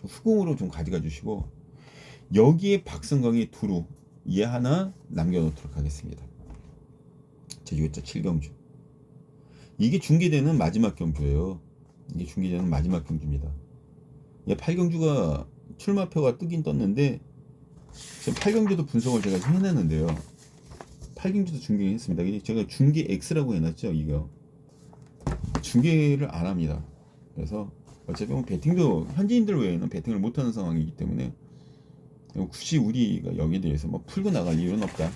후공으로 좀 가져가 주시고 여기에 박성광의 두루 얘 하나 남겨놓도록 하겠습니다. 제주교차 7경주 이게 중계되는 마지막 경주예요. 이게 중계되는 마지막 경주입니다. 8경주가 출마표가 뜨긴 떴는데 8경주도 분석을 제가 좀 해놨는데요. 8경주도 중계했습니다. 제가 중계 X라고 해놨죠. 이거 중계를 안 합니다. 그래서 어차피 배팅도 현지인들 외에는 배팅을 못하는 상황이기 때문에 굳이 우리가 여기에 대해서 풀고 나갈 이유는 없다.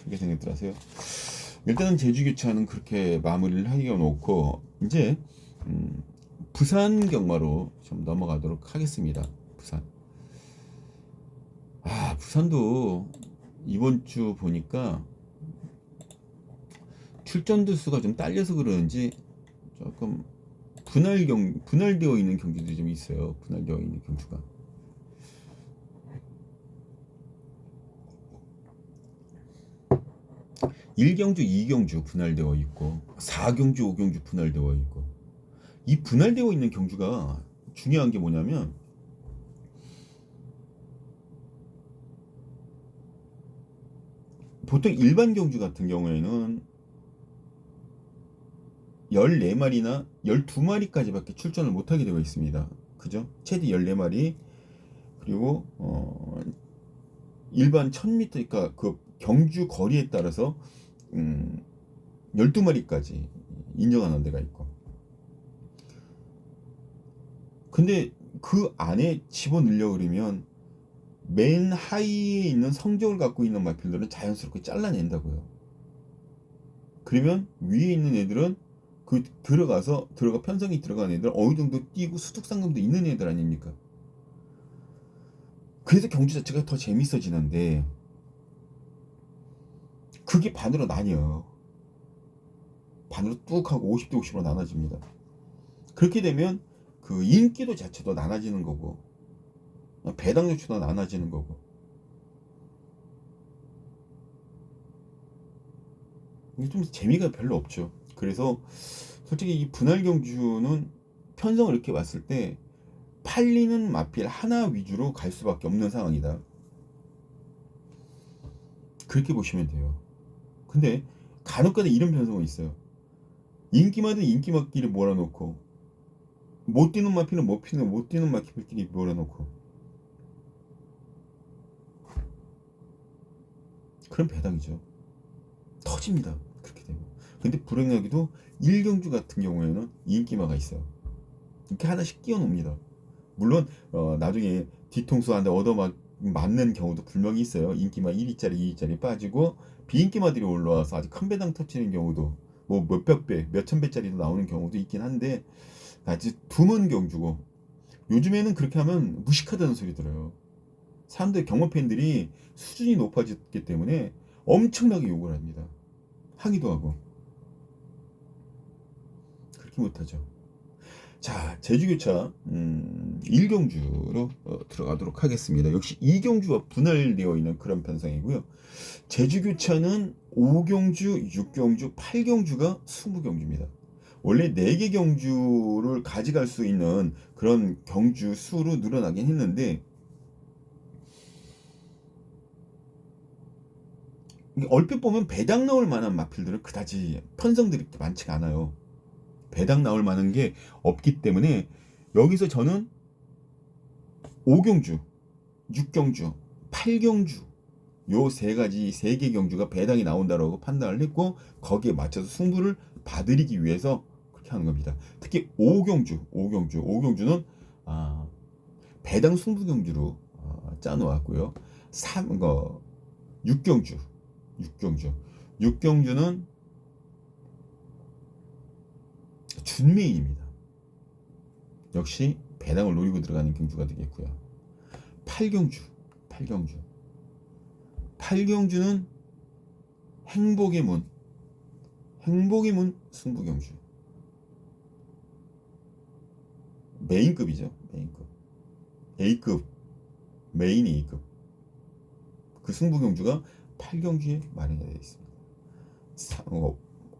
그렇게 생각들 하세요. 일단은 제주교차는 그렇게 마무리를 해놓고 이제 부산 경마로 좀 넘어가도록 하겠습니다. 부산. 부산도 이번 주 보니까 출전두 수가 좀 딸려서 그러는지 조금 분할되어 있는 경주들이 좀 있어요. 분할되어 있는 경주가. (1경주) (2경주) 분할되어 있고 4경주 (5경주) 분할되어 있고 이 분할되어 있는 경주가 중요한 게 뭐냐면 보통 일반 경주 같은 경우에는 14마리나 12마리까지밖에 출전을 못하게 되어 있습니다. 그죠? 최대 14마리 그리고 일반 1000m 그러니까 그 경주 거리에 따라서 12마리까지 인정하는 데가 있고 근데 그 안에 집어넣으려고 그러면 맨 하위에 있는 성적을 갖고 있는 마필들은 자연스럽게 잘라낸다고요. 그러면 위에 있는 애들은 그 들어가 편성이 들어간 애들 어느 정도 뛰고 수득상금도 있는 애들 아닙니까? 그래서 경주 자체가 더 재밌어지는데 그게 반으로 나뉘어요. 반으로 뚝 하고 50대 50으로 나눠집니다. 그렇게 되면 그 인기도 자체도 나눠지는 거고 배당 조치도 나눠지는 거고 이게 좀 재미가 별로 없죠. 그래서 솔직히 이 분할 경주는 편성을 이렇게 봤을 때 팔리는 마필 하나 위주로 갈 수밖에 없는 상황이다. 그렇게 보시면 돼요. 근데 간혹가다 이런 편성은 있어요. 인기마다 인기마끼리 몰아놓고 못 뛰는 마필은 못 뛰는 마필끼리 몰아놓고 그런 배당이죠. 터집니다. 그렇게 되면. 근데 불행하게도 1경주 같은 경우에는 인기마가 있어요. 이렇게 하나씩 끼워 놓습니다. 물론 나중에 뒤통수 한대 맞는 경우도 분명히 있어요. 인기마 1위짜리 2위짜리 빠지고 비인기마들이 올라와서 아주 큰 배당 터치는 경우도 뭐 몇백 배, 몇천 배짜리도 나오는 경우도 있긴 한데 아주 드문 경주고 요즘에는 그렇게 하면 무식하다는 소리 들어요. 사람들 경마 팬들이 수준이 높아졌기 때문에 엄청나게 욕을 합니다. 하기도 하고 그렇게 못하죠. 자, 제주교차 1경주로 들어가도록 하겠습니다. 역시 2경주와 분할되어 있는 그런 편성이고요. 제주교차는 5경주, 6경주, 8경주가 20경주입니다. 원래 4개 경주를 가져갈 수 있는 그런 경주 수로 늘어나긴 했는데 얼핏 보면 배당 나올 만한 마필들은 그다지 편성들이 많지가 않아요. 배당 나올 만한 게 없기 때문에 여기서 저는 5경주, 6경주, 8경주 요 세 가지 세 개 경주가 배당이 나온다라고 판단을 했고 거기에 맞춰서 승부를 봐드리기 위해서 그렇게 하는 겁니다. 특히 5경주는 배당 승부 경주로 짜놓았고요. 6경주, 6경주는 준메인입니다. 역시 배당을 노리고 들어가는 경주가 되겠고요. 8경주는 행복의 문 승부경주. 메인급이죠. 메인급. A급, 메인 A급. 그 승부경주가 8경주에 마련되어 있습니다.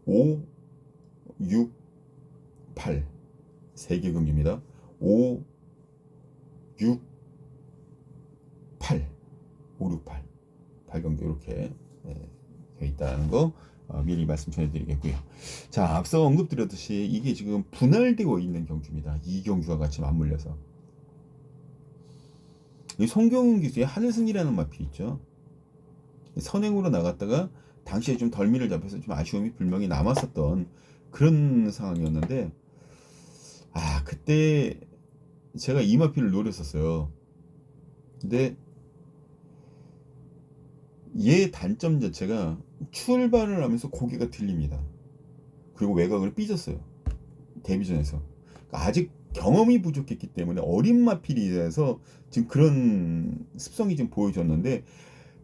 5, 6, 8. 3개 경주입니다. 5, 6, 8. 5, 6, 8. 8경주 이렇게 되어 있다는 거 미리 말씀 전해드리겠고요. 자, 앞서 언급드렸듯이 이게 지금 분할되어 있는 경주입니다. 이 경주와 같이 맞물려서 이 송경훈 기수의 하늘승이라는 마필 있죠. 선행으로 나갔다가 당시에 좀 덜미를 잡혀서 좀 아쉬움이 분명히 남았었던 그런 상황이었는데 그때 제가 이 마필을 노렸었어요. 근데 얘 단점 자체가 출발을 하면서 고개가 들립니다. 그리고 외곽을 삐졌어요. 데뷔전에서. 그러니까 아직 경험이 부족했기 때문에 어린 마필이라서 지금 그런 습성이 좀 보여줬는데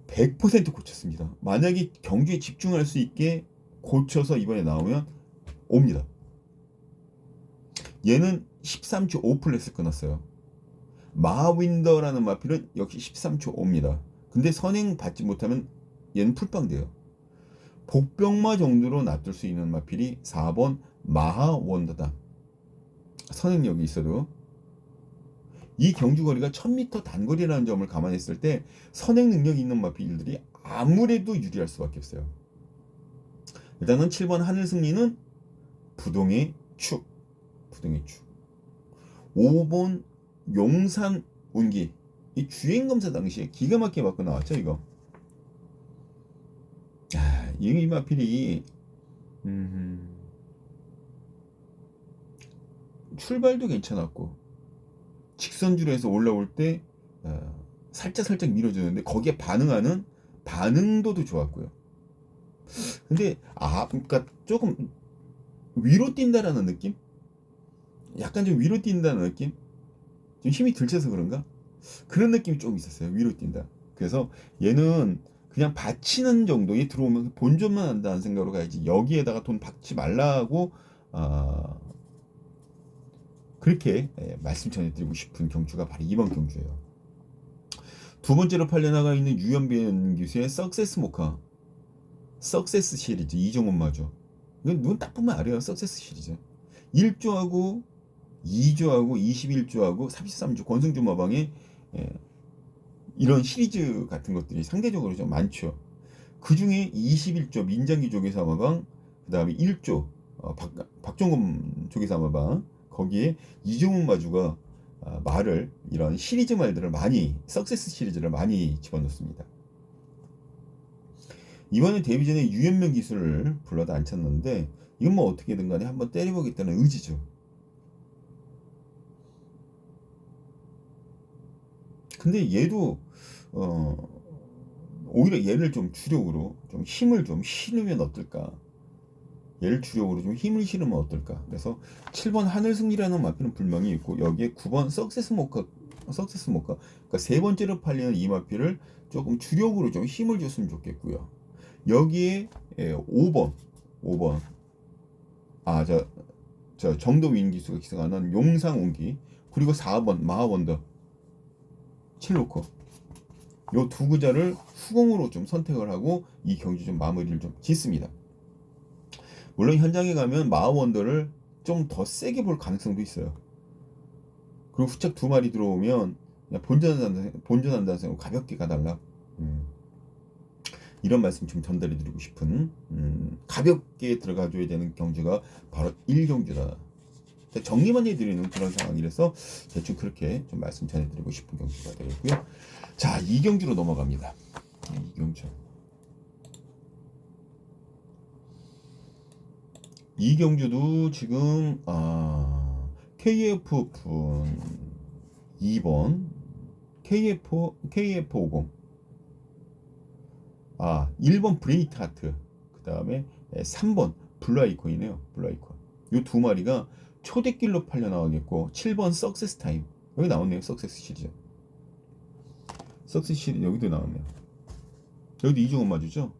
100% 고쳤습니다. 만약에 경주에 집중할 수 있게 고쳐서 이번에 나오면 옵니다. 얘는 13초 5플렉스 끊었어요. 마윈더라는 마필은 역시 13초 5입니다. 근데 선행 받지 못하면 얘는 풀빵돼요. 복병마 정도로 놔둘 수 있는 마필이 4번 마하원더다. 선행력이 있어도 이 경주거리가 1000m 단거리라는 점을 감안했을 때 선행 능력이 있는 마필들이 아무래도 유리할 수밖에 없어요. 일단은 7번 하늘승리는 부동의 축. 5번 용산 운기. 이 주행검사 당시에 기가 막히게 맞고 나왔죠, 이거. 이 마필이 출발도 괜찮았고 직선주로 해서 올라올 때 살짝 밀어주는데 거기에 반응하는 반응도도 좋았고요. 근데 그러니까 조금 위로 뛴다라는 느낌? 약간 좀 위로 뛴다는 느낌? 좀 힘이 들쳐서 그런가? 그런 느낌이 좀 있었어요. 위로 뛴다. 그래서 얘는 그냥 받치는 정도에 들어오면 본전만 한다는 생각으로 가야지 여기에다가 돈 받지 말라고 아, 그렇게 말씀 전해드리고 싶은 경주가 바로 이번 경주예요. 두 번째로 팔려나가 있는 유연빈 기수의 석세스 모카 석세스 시리즈 이종원 마저 이건 눈 딱 보면 알아요. 석세스 시리즈 1조하고 2조하고 21조하고 33조 권승주 마방의 이런 시리즈 같은 것들이 상대적으로 좀 많죠. 그 중에 21조 민장기 조계사마방, 그 다음에 1조 박종검 조계사마방 거기에 이종훈 마주가 말을 이런 시리즈 말들을 많이 석세스 시리즈를 많이 집어넣습니다. 이번에 데뷔 전에 유연명 기술을 불러도 안 쳤는데 이건 뭐 어떻게든 간에 한번 때려보겠다는 의지죠. 근데 얘도 오히려 얘를 좀 주력으로 좀 힘을 좀 실으면 어떨까? 얘를 주력으로 좀 힘을 실으면 어떨까? 그래서 7번 하늘승리라는 마필은 분명히 있고 여기에 9번 석세스 모카 그러니까 세 번째로 팔리는 이 마필을 조금 주력으로 좀 힘을 줬으면 좋겠고요. 여기에 5번 저 정도윈 기수가 기승하는 용상온기 그리고 4번 마하원더 7로커 요 두 구자를 후공으로 좀 선택을 하고 이 경주 좀 마무리를 좀 짓습니다. 물론 현장에 가면 마하원더를 좀 더 세게 볼 가능성도 있어요. 그리고 후착 두 마리 들어오면 그냥 본전한다는 생각 가볍게 가달라. 이런 말씀 좀 전달해드리고 싶은 가볍게 들어가줘야 되는 경주가 바로 1경주다. 정리만 해드리는 그런 상황이라서 대충 그렇게 좀 말씀 전해드리고 싶은 경주가 되겠고요. 자, 2경주로 넘어갑니다. 2경주. 2경주도 지금 KF-분 2번 KF50 1번 브레이트 하트 그 다음에 3번 블루아이콘이네요. 블루아이콘 이 두 마리가 초대길로 팔려 나가겠고 7번 석세스 타임 여기 나오네요. 석세스 시리즈 여기도 나왔네요. 여기도 이종원 마주죠.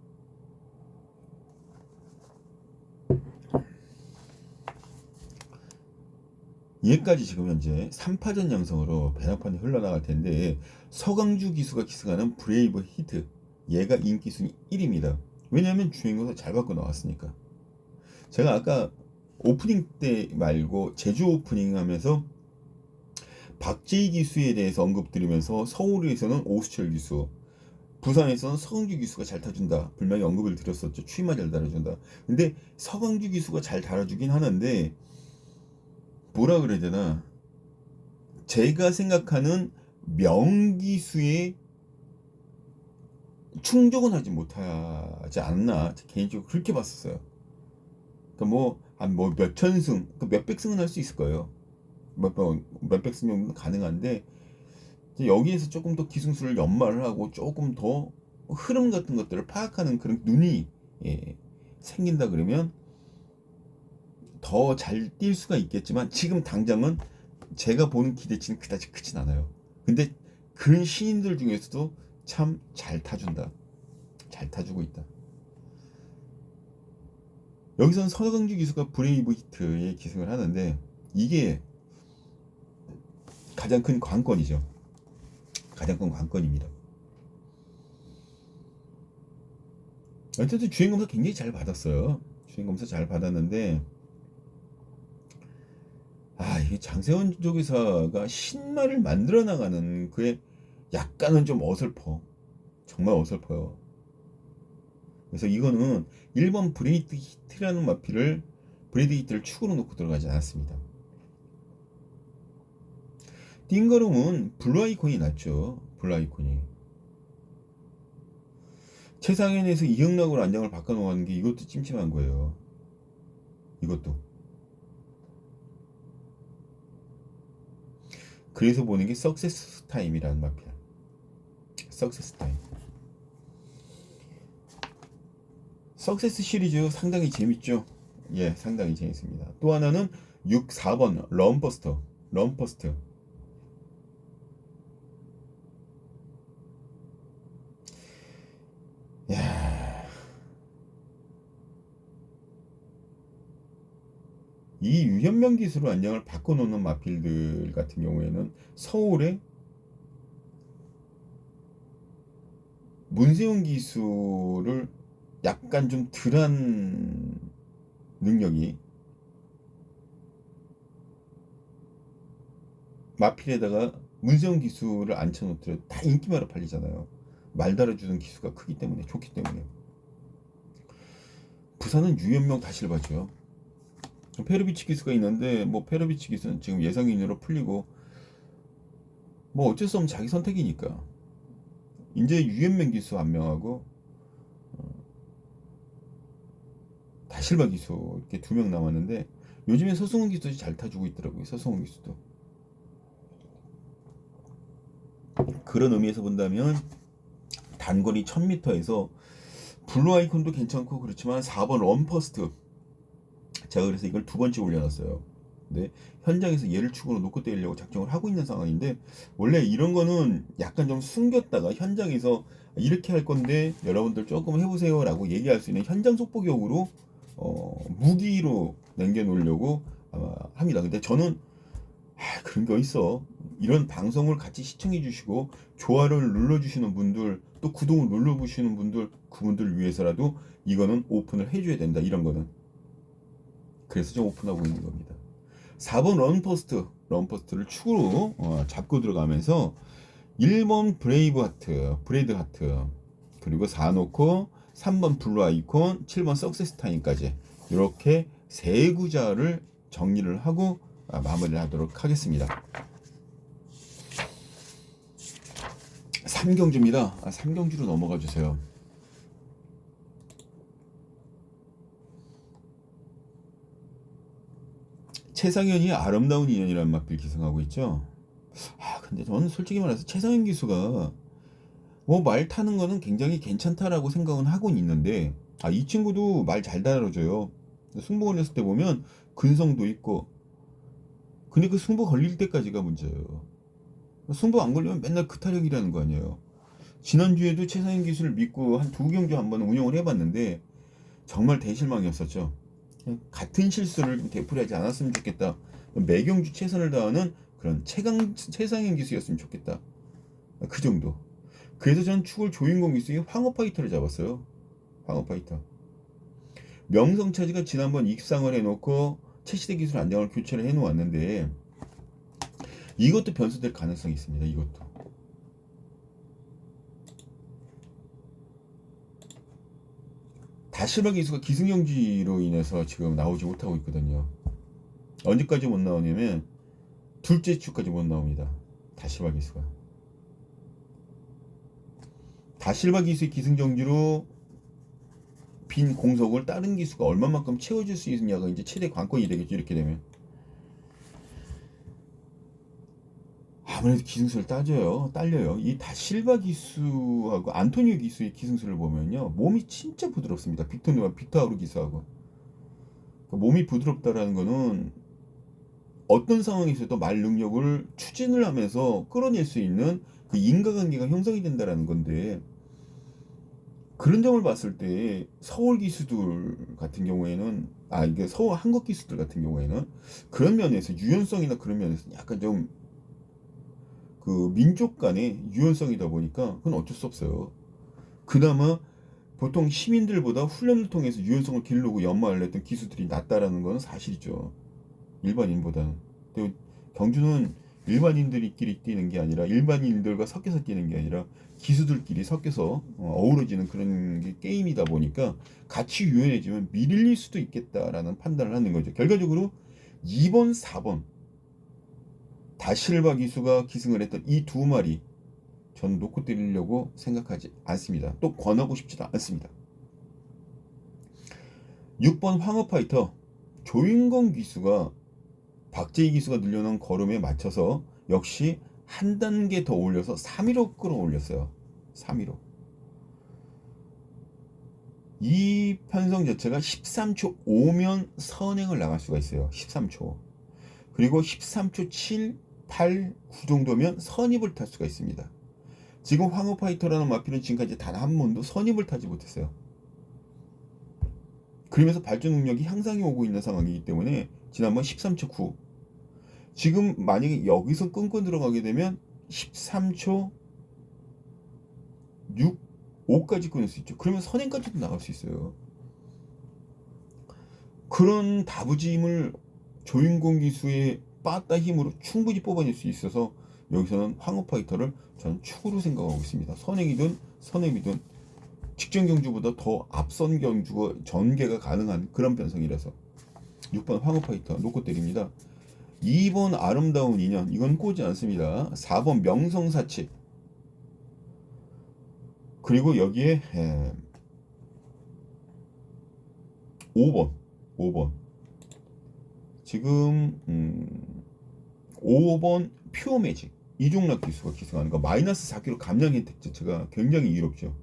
얘까지 지금 현재 3파전 양성으로 배낭판이 흘러나갈 텐데 서강주 기수가 기승하는 브레이브 히트 얘가 인기 순위 1위입니다. 왜냐하면 주행거서 잘 받고 나왔으니까. 제가 아까 오프닝 때 말고 제주 오프닝 하면서 박재희 기수에 대해서 언급드리면서 서울에서는 오수철 기수 부산에서는 서강주 기수가 잘 타준다 분명히 언급을 드렸었죠. 추임마 잘 달아준다. 근데 서강주 기수가 잘 달아주긴 하는데 뭐라 그래야 되나 제가 생각하는 명기수에 충족은 하지 못하지 않나 개인적으로 그렇게 봤었어요. 그러니까 뭐 몇천승 몇백승은 할 수 있을 거예요. 몇백승 정도는 가능한데 여기에서 조금 더 기승수를 연마를 하고 조금 더 흐름 같은 것들을 파악하는 그런 눈이 생긴다 그러면 더 잘 뛸 수가 있겠지만 지금 당장은 제가 보는 기대치는 그다지 크진 않아요. 근데 그런 신인들 중에서도 참 잘 타준다. 잘 타주고 있다. 여기서는 서강주 기수가 브레이브 히트에 기승을 하는데 이게 가장 큰 관건이죠. 가장 큰 관건입니다. 어쨌든 주행검사 굉장히 잘 받았어요. 주행검사 잘 받았는데 이게 장세원 조기사가 신말을 만들어 나가는 그에 약간은 좀 어설퍼. 정말 어설퍼요. 그래서 이거는 1번 브레이드 히트라는 마필을 브레이드 히트를 축으로 놓고 들어가지 않았습니다. 띵거룸은 블루 아이콘이 낫죠. 블루 아이콘이. 최상현에서 이영락으로 안장을 바꿔놓은 게 이것도 찜찜한 거예요. 이것도. 그래서 보는 게 석세스 타임이라는 마필. 석세스 타임. 석세스 시리즈 상당히 재밌죠. 예, 상당히 재밌습니다. 또 하나는 6, 4번 럼퍼스터. 럼퍼스트. 야, 이 유현명 기수로 안녕을 바꿔놓는 마필들 같은 경우에는 서울의 문세훈 기수를 약간 좀 덜한 능력이 마필에다가 문세훈 기수를 앉혀놓더라도 다 인기마로 팔리잖아요. 말 달아주는 기수가 크기 때문에, 좋기 때문에. 부산은 유현명 다실바죠. 페르비치 기수가 있는데 뭐 페르비치 기수는 지금 예상인으로 풀리고 뭐 어쩔 수 없는 자기 선택이니까 이제 유현명 기수 한 명하고 다실바 기수 이렇게 2명 남았는데 요즘에 서승훈 기수도 잘 타주고 있더라고요. 서승훈 기수도. 그런 의미에서 본다면 단거리 1000m에서 블루 아이콘도 괜찮고 그렇지만 4번 럼퍼스트, 제가 그래서 이걸 2번째 올려놨어요. 근데 현장에서 얘를 축으로 놓고 때리려고 작정을 하고 있는 상황인데 원래 이런 거는 약간 좀 숨겼다가 현장에서 이렇게 할 건데 여러분들 조금 해보세요 라고 얘기할 수 있는 현장 속보격으로 무기로 남겨놓으려고 아마 합니다. 근데 저는 그런 게 어딨어. 이런 방송을 같이 시청해 주시고 좋아요를 눌러주시는 분들 또 구독을 눌러주시는 분들 그분들 위해서라도 이거는 오픈을 해줘야 된다. 이런 거는 그래서 좀 오픈하고 있는 겁니다. 4번 런퍼스트를 축으로 잡고 들어가면서 1번 브레이드 하트 그리고 4놓고 3번 블루 아이콘 7번 석세스 타임까지 이렇게 세 구자를 정리를 하고 마무리를 하도록 하겠습니다. 3경주입니다. 3경주로 넘어가 주세요. 최상현이 아름다운 인연이라는 마필 기승하고 있죠. 근데 저는 솔직히 말해서 최상현 기수가 뭐 말 타는 거는 굉장히 괜찮다라고 생각은 하고 있는데 이 친구도 말 잘 다뤄줘요. 승부 걸렸을 때 보면 근성도 있고 근데 그 승부 걸릴 때까지가 문제예요. 승부 안 걸리면 맨날 그 타령이라는 거 아니에요. 지난주에도 최상현 기수를 믿고 한 2경주 한번 운영을 해봤는데 정말 대실망이었었죠. 같은 실수를 되풀이하지 않았으면 좋겠다. 매경주 최선을 다하는 그런 최상현 기수였으면 좋겠다. 그 정도. 그래서 전 축을 조인공 기수의 황어파이터를 잡았어요. 황어파이터. 명성차지가 지난번 입상을 해놓고 최시대 기술 안정을 교체를 해놓았는데 이것도 변수될 가능성이 있습니다. 이것도. 다시마 기수가 기승경지로 인해서 지금 나오지 못하고 있거든요. 언제까지 못 나오냐면 둘째 주까지 못 나옵니다. 다시마 기수가. 다실바 기수의 기승전지로 빈 공석을 다른 기수가 얼마만큼 채워줄 수 있느냐가 이제 최대 관건이 되겠죠. 이렇게 되면 아무래도 기승수를 딸려요. 이 다실바 기수하고 안토니오 기수의 기승수를 보면요, 몸이 진짜 부드럽습니다. 빅토아우르 기수하고. 그러니까 몸이 부드럽다라는 거는 어떤 상황에서도 말 능력을 추진을 하면서 끌어낼 수 있는 그 인과관계가 형성이 된다라는 건데, 그런 점을 봤을 때 서울 기수들 같은 경우에는 이게 서울 한국 기수들 같은 경우에는 그런 면에서 유연성이나 그런 면에서 약간 좀 그 민족 간의 유연성이다 보니까 그건 어쩔 수 없어요. 그나마 보통 시민들보다 훈련을 통해서 유연성을 기르고 연마를 했던 기수들이 낫다라는 건 사실이죠. 일반인보다는. 근데 경주는 일반인들끼리 뛰는 게 아니라 일반인들과 섞여서 뛰는 게 아니라 기수들끼리 섞여서 어우러지는 그런 게 게임이다 보니까 같이 유연해지면 밀릴 수도 있겠다라는 판단을 하는 거죠. 결과적으로 2번, 4번 다실바 기수가 기승을 했던 이 2마리 저는 놓고 때리려고 생각하지 않습니다. 또 권하고 싶지도 않습니다. 6번 황어파이터 조인공 기수가 박재희 기수가 늘려놓은 걸음에 맞춰서 역시 한 단계 더 올려서 3위로 끌어올렸어요. 315. 이 편성 자체가 13초 5면 선행을 나갈 수가 있어요. 13초. 그리고 13초 7, 8, 9 정도면 선입을 탈 수가 있습니다. 지금 황후파이터라는 마필은 지금까지 단 한 번도 선입을 타지 못했어요. 그러면서 발전 능력이 향상이 오고 있는 상황이기 때문에 지난번 13초 9. 지금 만약에 여기서 끊고 들어가게 되면 13초 6, 5까지 끊을 수 있죠. 그러면 선행까지도 나갈 수 있어요. 그런 다부짐을 조인공 기수의 빠따 힘으로 충분히 뽑아낼 수 있어서 여기서는 황후파이터를 저는 축으로 생각하고 있습니다. 선행이든 선행이든 직전 경주보다 더 앞선 경주가 전개가 가능한 그런 변성이라서 6번 황후파이터 놓고 때립니다. 2번 아름다운 인연, 이건 꼬지 않습니다. 4번 명성사치, 그리고 여기에 5번 지금 5번 퓨어매직, 이종락 기수가 기승하는 거 마이너스 4kg 감량 혜택 자체가 굉장히 이롭죠.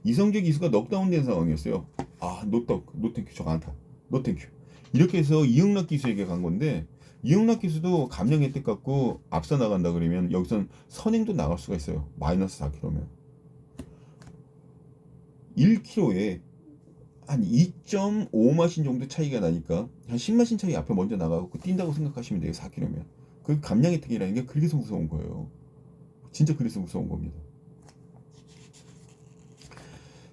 이성재 기수가 넉다운된 상황이었어요. 아, 노땡큐, 저거 안타, 노땡큐. 이렇게 해서 이응락 기수에게 간 건데, 이응락 기수도 감량 혜택 갖고 앞서 나간다 그러면 여기선 선행도 나갈 수가 있어요. 마이너스 4kg면 1kg에 한 2.5마신 정도 차이가 나니까 한 10마신 차이 앞에 먼저 나가고 뛴다고 생각하시면 돼요. 4kg면. 그 감량 혜택이라는 게 그래서 무서운 거예요. 진짜 그래서 무서운 겁니다.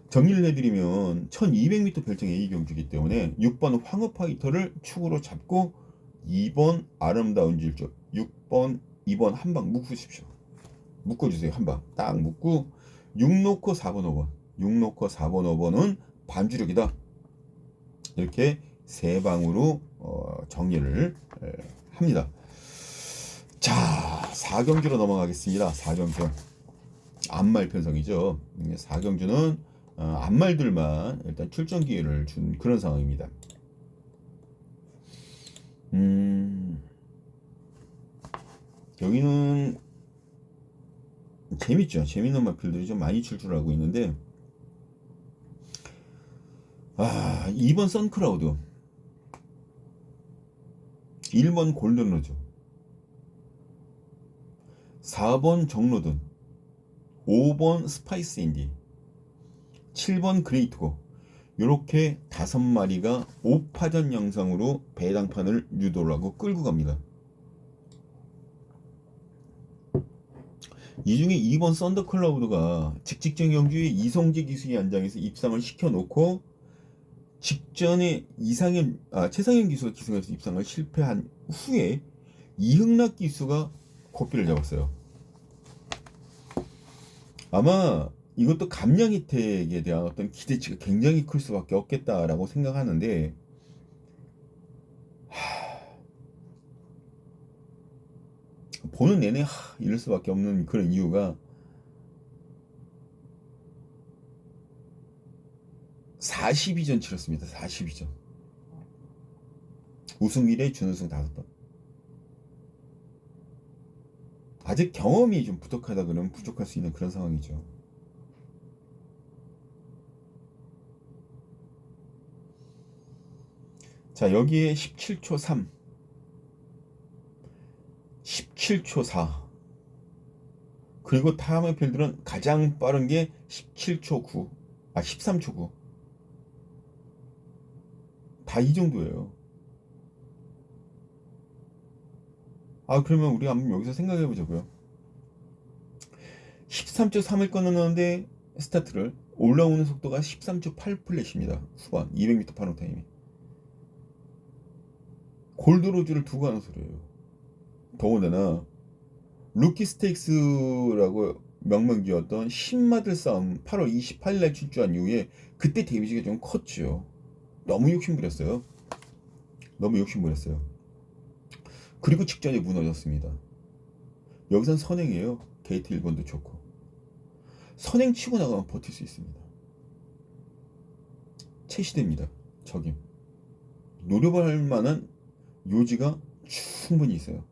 정리를 해드리면 1200m 별정 A 경주이기 때문에 6번 황후파이터를 축으로 잡고 2번 아름다운 질주, 6번 2번 한방 묶으십시오. 묶어주세요. 한방 딱 묶고 6 놓고 4번 5번 6 놓고 4번 5번은 반주력이다. 이렇게 세 방으로 정리를 합니다. 자, 4경주로 넘어가겠습니다. 4경주 암말 편성이죠. 4경주는 암말들만 일단 출전 기회를 준 그런 상황입니다. 여기는 재밌죠. 재밌는 마필들이 좀 많이 출출하고 있는데, 2번 선크라우드, 1번 골든로즈, 4번 정로든, 5번 스파이스 인디, 7번 그레이트고, 요렇게 5마리가 5파전 영상으로 배당판을 유도를 하고 끌고 갑니다. 이 중에 2번 썬더클라우드가 직직전 경주에 이성재 기수의 안장에서 입상을 시켜놓고 직전에 최상현 기수가 기승해서 입상을 실패한 후에 이흥락 기수가 고삐를 잡았어요. 아마 이것도 감량 혜택에 대한 어떤 기대치가 굉장히 클 수밖에 없겠다라고 생각하는데, 보는 내내 이럴 수밖에 없는 그런 이유가 42전 치렀습니다. 42전. 우승 1회, 준우승 5번. 아직 경험이 좀 부족하다 그러면 부족할 수 있는 그런 상황이죠. 자, 여기에 17초 3, 17초 4, 그리고 다음의 필들은 가장 빠른 게 17초 9, 13초 9. 다 이 정도예요. 그러면 우리 한번 여기서 생각해 보자고요. 13초 3을 끊었는데 스타트를 올라오는 속도가 13초 8 플랫입니다. 후반 200m 파노 타임이. 골드로즈를 두고 하는 소리예요. 더군다나 루키 스테이크스라고 명명지었던 신마들 싸움 8월 28일날 출주한 이후에 그때 데미지가 좀 컸죠. 너무 욕심부렸어요. 그리고 직전에 무너졌습니다. 여기선 선행이에요. 게이트 1번도 좋고 선행 치고 나가면 버틸 수 있습니다. 체시대입니다. 적임 노려볼 만한 요지가 충분히 있어요.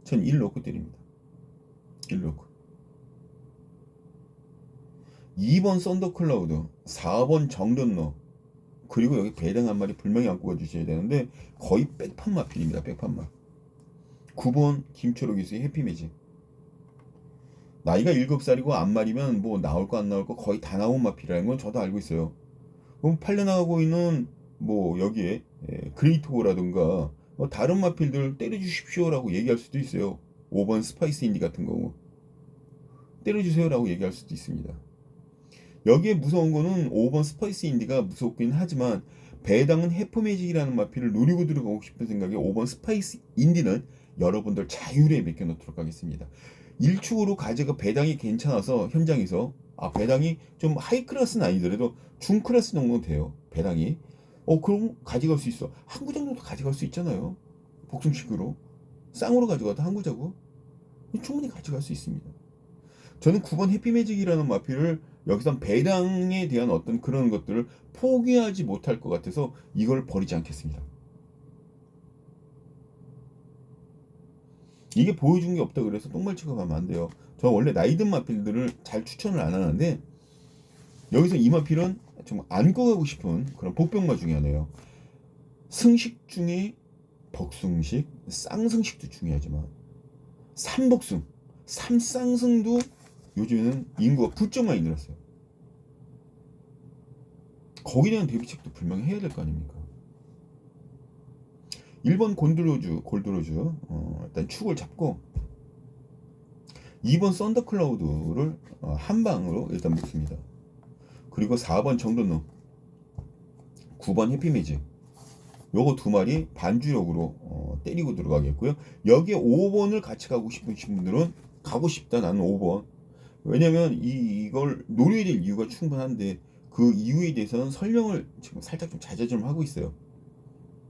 전 1 넣고 때립니다. 1 넣고 2번 썬더클라우드, 4번 정든러, 그리고 여기 배당 한 마리 분명히 안고 가주셔야 되는데 거의 백판 마필입니다. 백판 마. 9번 김초록 기수의 해피매직. 나이가 7살이고 앞말이면 뭐 나올 거 안 나올 거 거의 다 나온 마필이라는 건 저도 알고 있어요. 그럼 팔려나가고 있는 뭐 여기에 그레이트고라든가 다른 마필들 때려주십시오라고 얘기할 수도 있어요. 5번 스파이스 인디 같은 경우 때려주세요라고 얘기할 수도 있습니다. 여기에 무서운 거는 5번 스파이스 인디가 무섭긴 하지만 배당은 해퍼매직이라는 마필을 노리고 들어가고 싶은 생각에 5번 스파이스 인디는 여러분들 자율에 맡겨놓도록 하겠습니다. 일축으로 가지가 배당이 괜찮아서 현장에서 배당이 좀 하이 클래스는 아니더라도 중 클래스 정도는 돼요. 배당이 그럼 가져갈 수 있어. 한 구 정도도 가져갈 수 있잖아요. 복숭식으로 쌍으로 가져가도 한 구자고 충분히 가져갈 수 있습니다. 저는 9번 해피매직이라는 마필을 여기선 배당에 대한 어떤 그런 것들을 포기하지 못할 것 같아서 이걸 버리지 않겠습니다. 이게 보여준 게 없다 그래서 똥말 취급하면 안 돼요. 저 원래 나이든 마필들을 잘 추천을 안 하는데 여기서 이 마필은 좀 안고 가고 싶은 그런 복병마 중에 하나예요. 승식 중에 복승식, 쌍승식도 중요하지만 삼복승, 삼쌍승도 요즘에는 인구가 부쩍 많이 늘었어요. 거기에 대한 대비책도 분명히 해야 될 거 아닙니까? 1번 골드로즈 일단 축을 잡고 2번 썬더클라우드를 한 방으로 일단 묶습니다. 그리고 4번 정든노, 9번 해피매직 요거 두 마리 반주력으로 때리고 들어가겠고요. 여기에 5번을 같이 가고 싶으신 분들은 가고 싶다 나는 5번. 왜냐면 이걸 노려야 될 이유가 충분한데 그 이유에 대해서는 설명을 지금 살짝 좀 자제 좀 하고 있어요.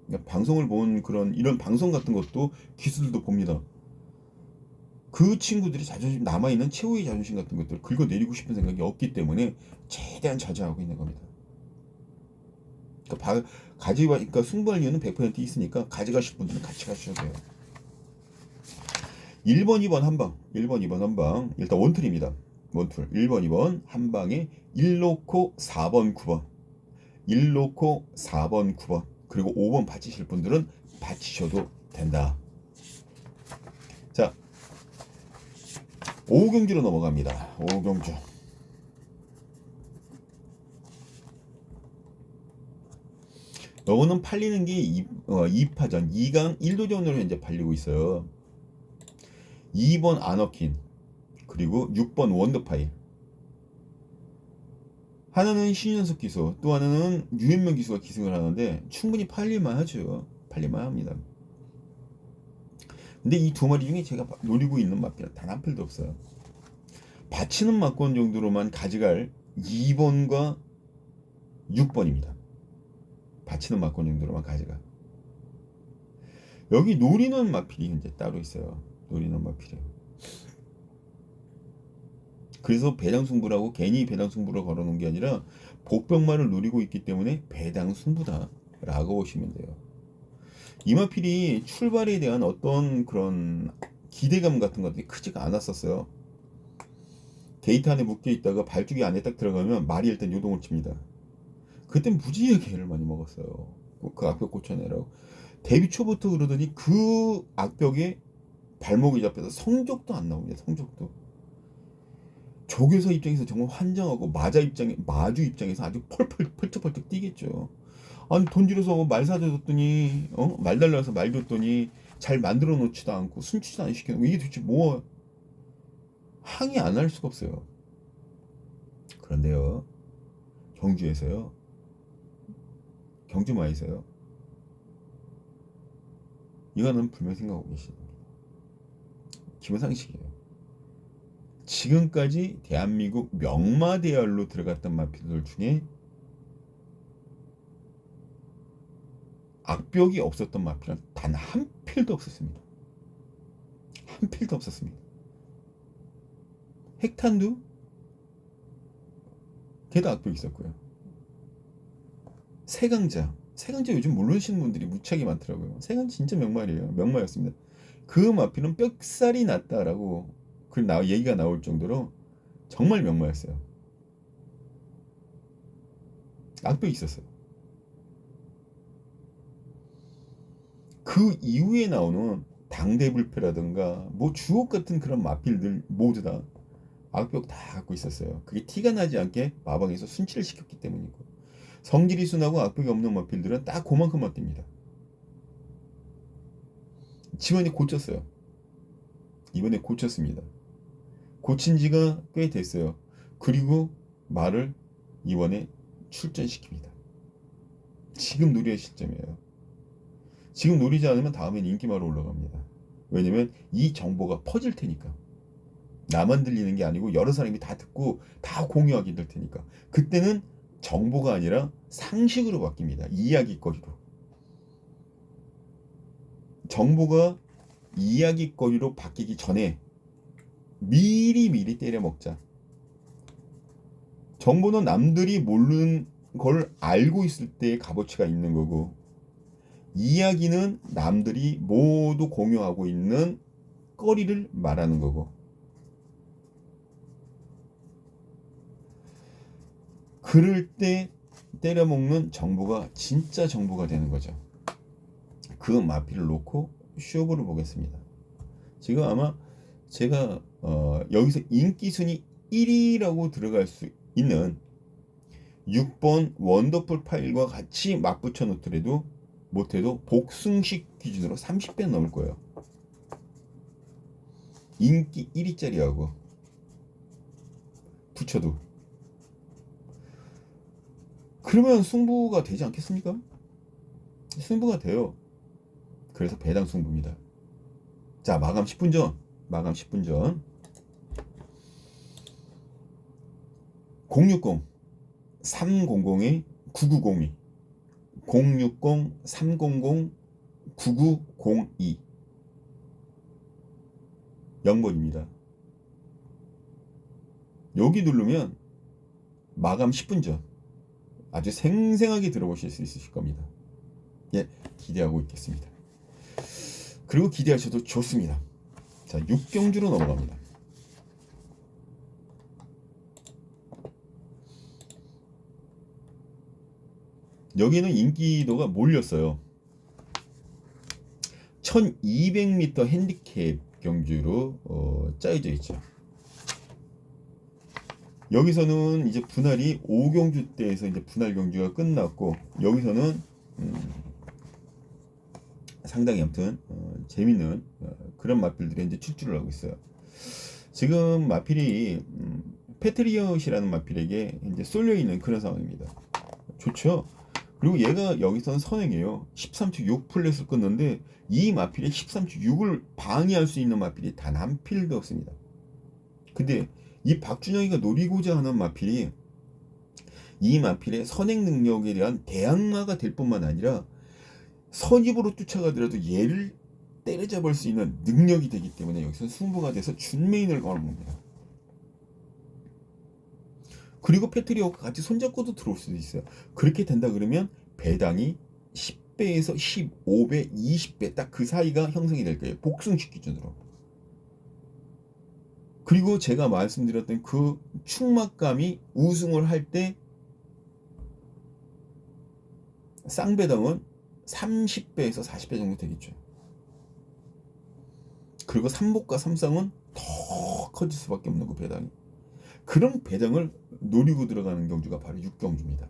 그러니까 방송을 본 이런 방송 같은 것도 기수들도 봅니다. 그 친구들이 자존심 남아있는 최후의 자존심 같은 것들을 긁어내리고 싶은 생각이 없기 때문에 최대한 자제하고 있는 겁니다. 그러니까 그러니까 승부할 이유는 100% 있으니까 가져가실 분들은 같이 가셔도 돼요. 1번, 2번 한방, 1번, 2번 한방 일단 원툴입니다. 원툴 1번, 2번 한방에 1 놓고 4번, 9번 1 놓고 4번, 9번 그리고 5번 받치실 분들은 받치셔도 된다. 자, 5경주로 넘어갑니다. 5경주. 요거는 팔리는 게 2파전, 2강 1도전으로 현재 팔리고 있어요. 2번 아너킨, 그리고 6번 원더파일. 하나는 신윤석 기수, 또 하나는 유현명 기수가 기승을 하는데 충분히 팔릴만 하죠. 팔릴만 합니다. 근데 이 두 마리 중에 제가 노리고 있는 마필은 단 한 필도 없어요. 받치는 막권 정도로만 가져갈 2번과 6번입니다. 받치는 막권 정도로만 가져가. 여기 노리는 마필이 현재 따로 있어요. 노리는 마필이. 그래서 배당 승부라고 괜히 배당 승부를 걸어놓은 게 아니라 복병만을 노리고 있기 때문에 배당 승부다라고 보시면 돼요. 이 마필이 출발에 대한 어떤 그런 기대감 같은 것들이 크지가 않았었어요. 게이트 안에 묶여 있다가 발주기 안에 딱 들어가면 말이 일단 요동을 칩니다. 그땐 무지하게 애를 많이 먹었어요. 그 악벽 고쳐내라고. 데뷔 초부터 그러더니 그 악벽에 발목이 잡혀서 성적도 안 나옵니다. 성적도. 조교사 입장에서 정말 환장하고 마주 입장에서 아주 펄쩍펄쩍 뛰겠죠. 아니 돈 들여서 말 사줘줬더니 말 달라서 말 줬더니 잘 만들어 놓지도 않고 순치도 안 시키는 거 이게 도대체 뭐 항의 안 할 수가 없어요. 그런데요, 경주에서요, 경주마에서요, 이거는 분명 생각하고 계십니다. 기본상식이에요. 지금까지 대한민국 명마대열로 들어갔던 마필들 중에 악벽이 없었던 마필은 단 한 필도 없었습니다. 한 필도 없었습니다. 핵탄두 걔도 악벽이 있었고요. 세강자 요즘 모르시는 분들이 무지하게 많더라고요. 세강자 진짜 명말이에요. 명말이었습니다. 그 마필은 뼈살이 났다라고 얘기가 나올 정도로 정말 명말이었어요. 악벽이 있었어요. 그 이후에 나오는 당대불패라든가 뭐 주옥 같은 그런 마필들 모두 다 악벽 다 갖고 있었어요. 그게 티가 나지 않게 마방에서 순치를 시켰기 때문이고, 성질이 순하고 악벽이 없는 마필들은 딱 그만큼만 뜹니다. 지원이 고쳤어요. 이번에 고쳤습니다. 고친 지가 꽤 됐어요. 그리고 말을 이번에 출전시킵니다. 지금 노려야 시점이에요. 지금 노리지 않으면 다음엔 인기마로 올라갑니다. 왜냐면 이 정보가 퍼질 테니까. 나만 들리는 게 아니고 여러 사람이 다 듣고 다 공유하게 될 테니까. 그때는 정보가 아니라 상식으로 바뀝니다. 이야기거리로. 정보가 이야기거리로 바뀌기 전에 미리 때려 먹자. 정보는 남들이 모르는 걸 알고 있을 때의 값어치가 있는 거고, 이야기는 남들이 모두 공유하고 있는 거리를 말하는 거고, 그럴 때 때려먹는 정보가 진짜 정보가 되는 거죠. 그 마피를 놓고 쇼부를 보겠습니다. 지금 아마 제가 여기서 인기 순위 1위라고 들어갈 수 있는 6번 원더풀 파일과 같이 맞붙여 놓더라도 못해도 복숭식 기준으로 30배 넘을 거예요. 인기 1위짜리하고 붙여도. 그러면 승부가 되지 않겠습니까? 승부가 돼요. 그래서 배당 승부입니다. 자, 마감 10분 전. 마감 10분 전. 060 300에 9902 060 300 9902 0번입니다. 여기 누르면 마감 10분 전 아주 생생하게 들어보실 수 있으실 겁니다. 예, 기대하고 있겠습니다. 그리고 기대하셔도 좋습니다. 자, 6경주로 넘어갑니다. 여기는 인기도가 몰렸어요. 1200m 핸디캡 경주로 짜여져 있죠. 여기서는 이제 분할이 5경주 때에서 이제 분할 경주가 끝났고, 여기서는 상당히 아무튼 재밌는 그런 마필들이 이제 출주를 하고 있어요. 지금 마필이 패트리엇이라는 마필에게 이제 쏠려 있는 그런 상황입니다. 좋죠. 그리고 얘가 여기서는 선행이에요. 13초 6 플랫을 끊는데 이 마필의 13초 6을 방해할 수 있는 마필이 단 한 필도 없습니다. 근데 이 박준영이가 노리고자 하는 마필이 이 마필의 선행 능력에 대한 대항마가 될 뿐만 아니라 선입으로 쫓아가더라도 얘를 때려잡을 수 있는 능력이 되기 때문에 여기서 승부가 돼서 준메인을 걸어봅니다. 그리고 패트리어과 같이 손잡고도 들어올 수도 있어요. 그렇게 된다 그러면 배당이 10배에서 15배, 20배 딱 그 사이가 형성이 될 거예요. 복승식 기준으로. 그리고 제가 말씀드렸던 그 충막감이 우승을 할 때 쌍배당은 30배에서 40배 정도 되겠죠. 그리고 3복과 3쌍은 더 커질 수밖에 없는 그 배당이. 그런 배당을 노리고 들어가는 경주가 바로 6경주입니다.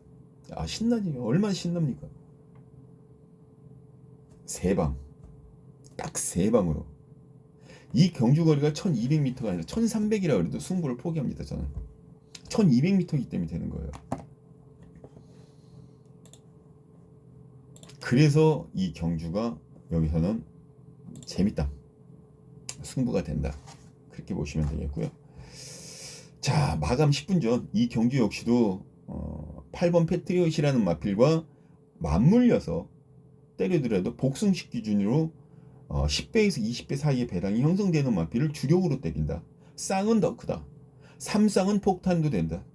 아, 신나지. 얼마나 신납니까? 세 방. 딱 세 방으로. 이 경주 거리가 1200m가 아니라 1300이라 그래도 승부를 포기합니다, 저는. 1200m이기 때문에 되는 거예요. 그래서 이 경주가 여기서는 재밌다. 승부가 된다. 그렇게 보시면 되겠고요. 자, 마감 10분 전 이 경주 역시도 8번 패트리엇이라는 마필과 맞물려서 때리더라도 복승식 기준으로 10배에서 20배 사이의 배당이 형성되는 마필을 주력으로 때린다. 쌍은 더 크다. 3쌍은 폭탄도 된다.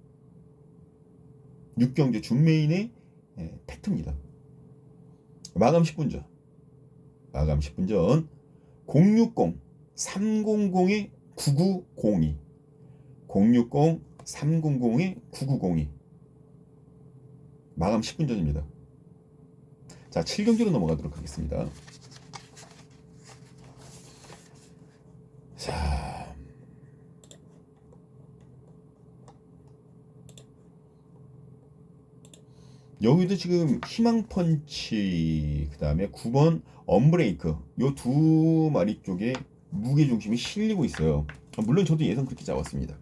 6경주 준메인의 팩트입니다. 마감 10분 전. 마감 10분 전 060 300에 9902 060 300에 9902 마감 10분 전입니다. 자, 7경주로 넘어가도록 하겠습니다. 자, 여기도 지금 희망펀치, 그 다음에 9번 언브레이크, 요 두 마리 쪽에 무게중심이 실리고 있어요. 물론 저도 예상 그렇게 잡았습니다.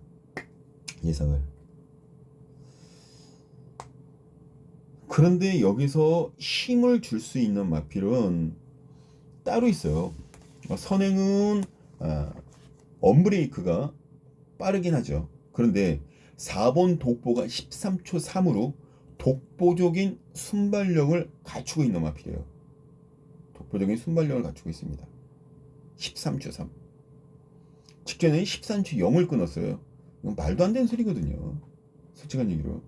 예상을. 그런데 여기서 힘을 줄 수 있는 마필은 따로 있어요. 선행은 언브레이크가 빠르긴 하죠. 그런데 4번 독보가 13초 3으로 독보적인 순발력을 갖추고 있는 마필이에요. 독보적인 순발력을 갖추고 있습니다. 13초 3. 직전에 13초 0을 끊었어요. 이건 말도 안 되는 소리거든요. 솔직한 얘기로.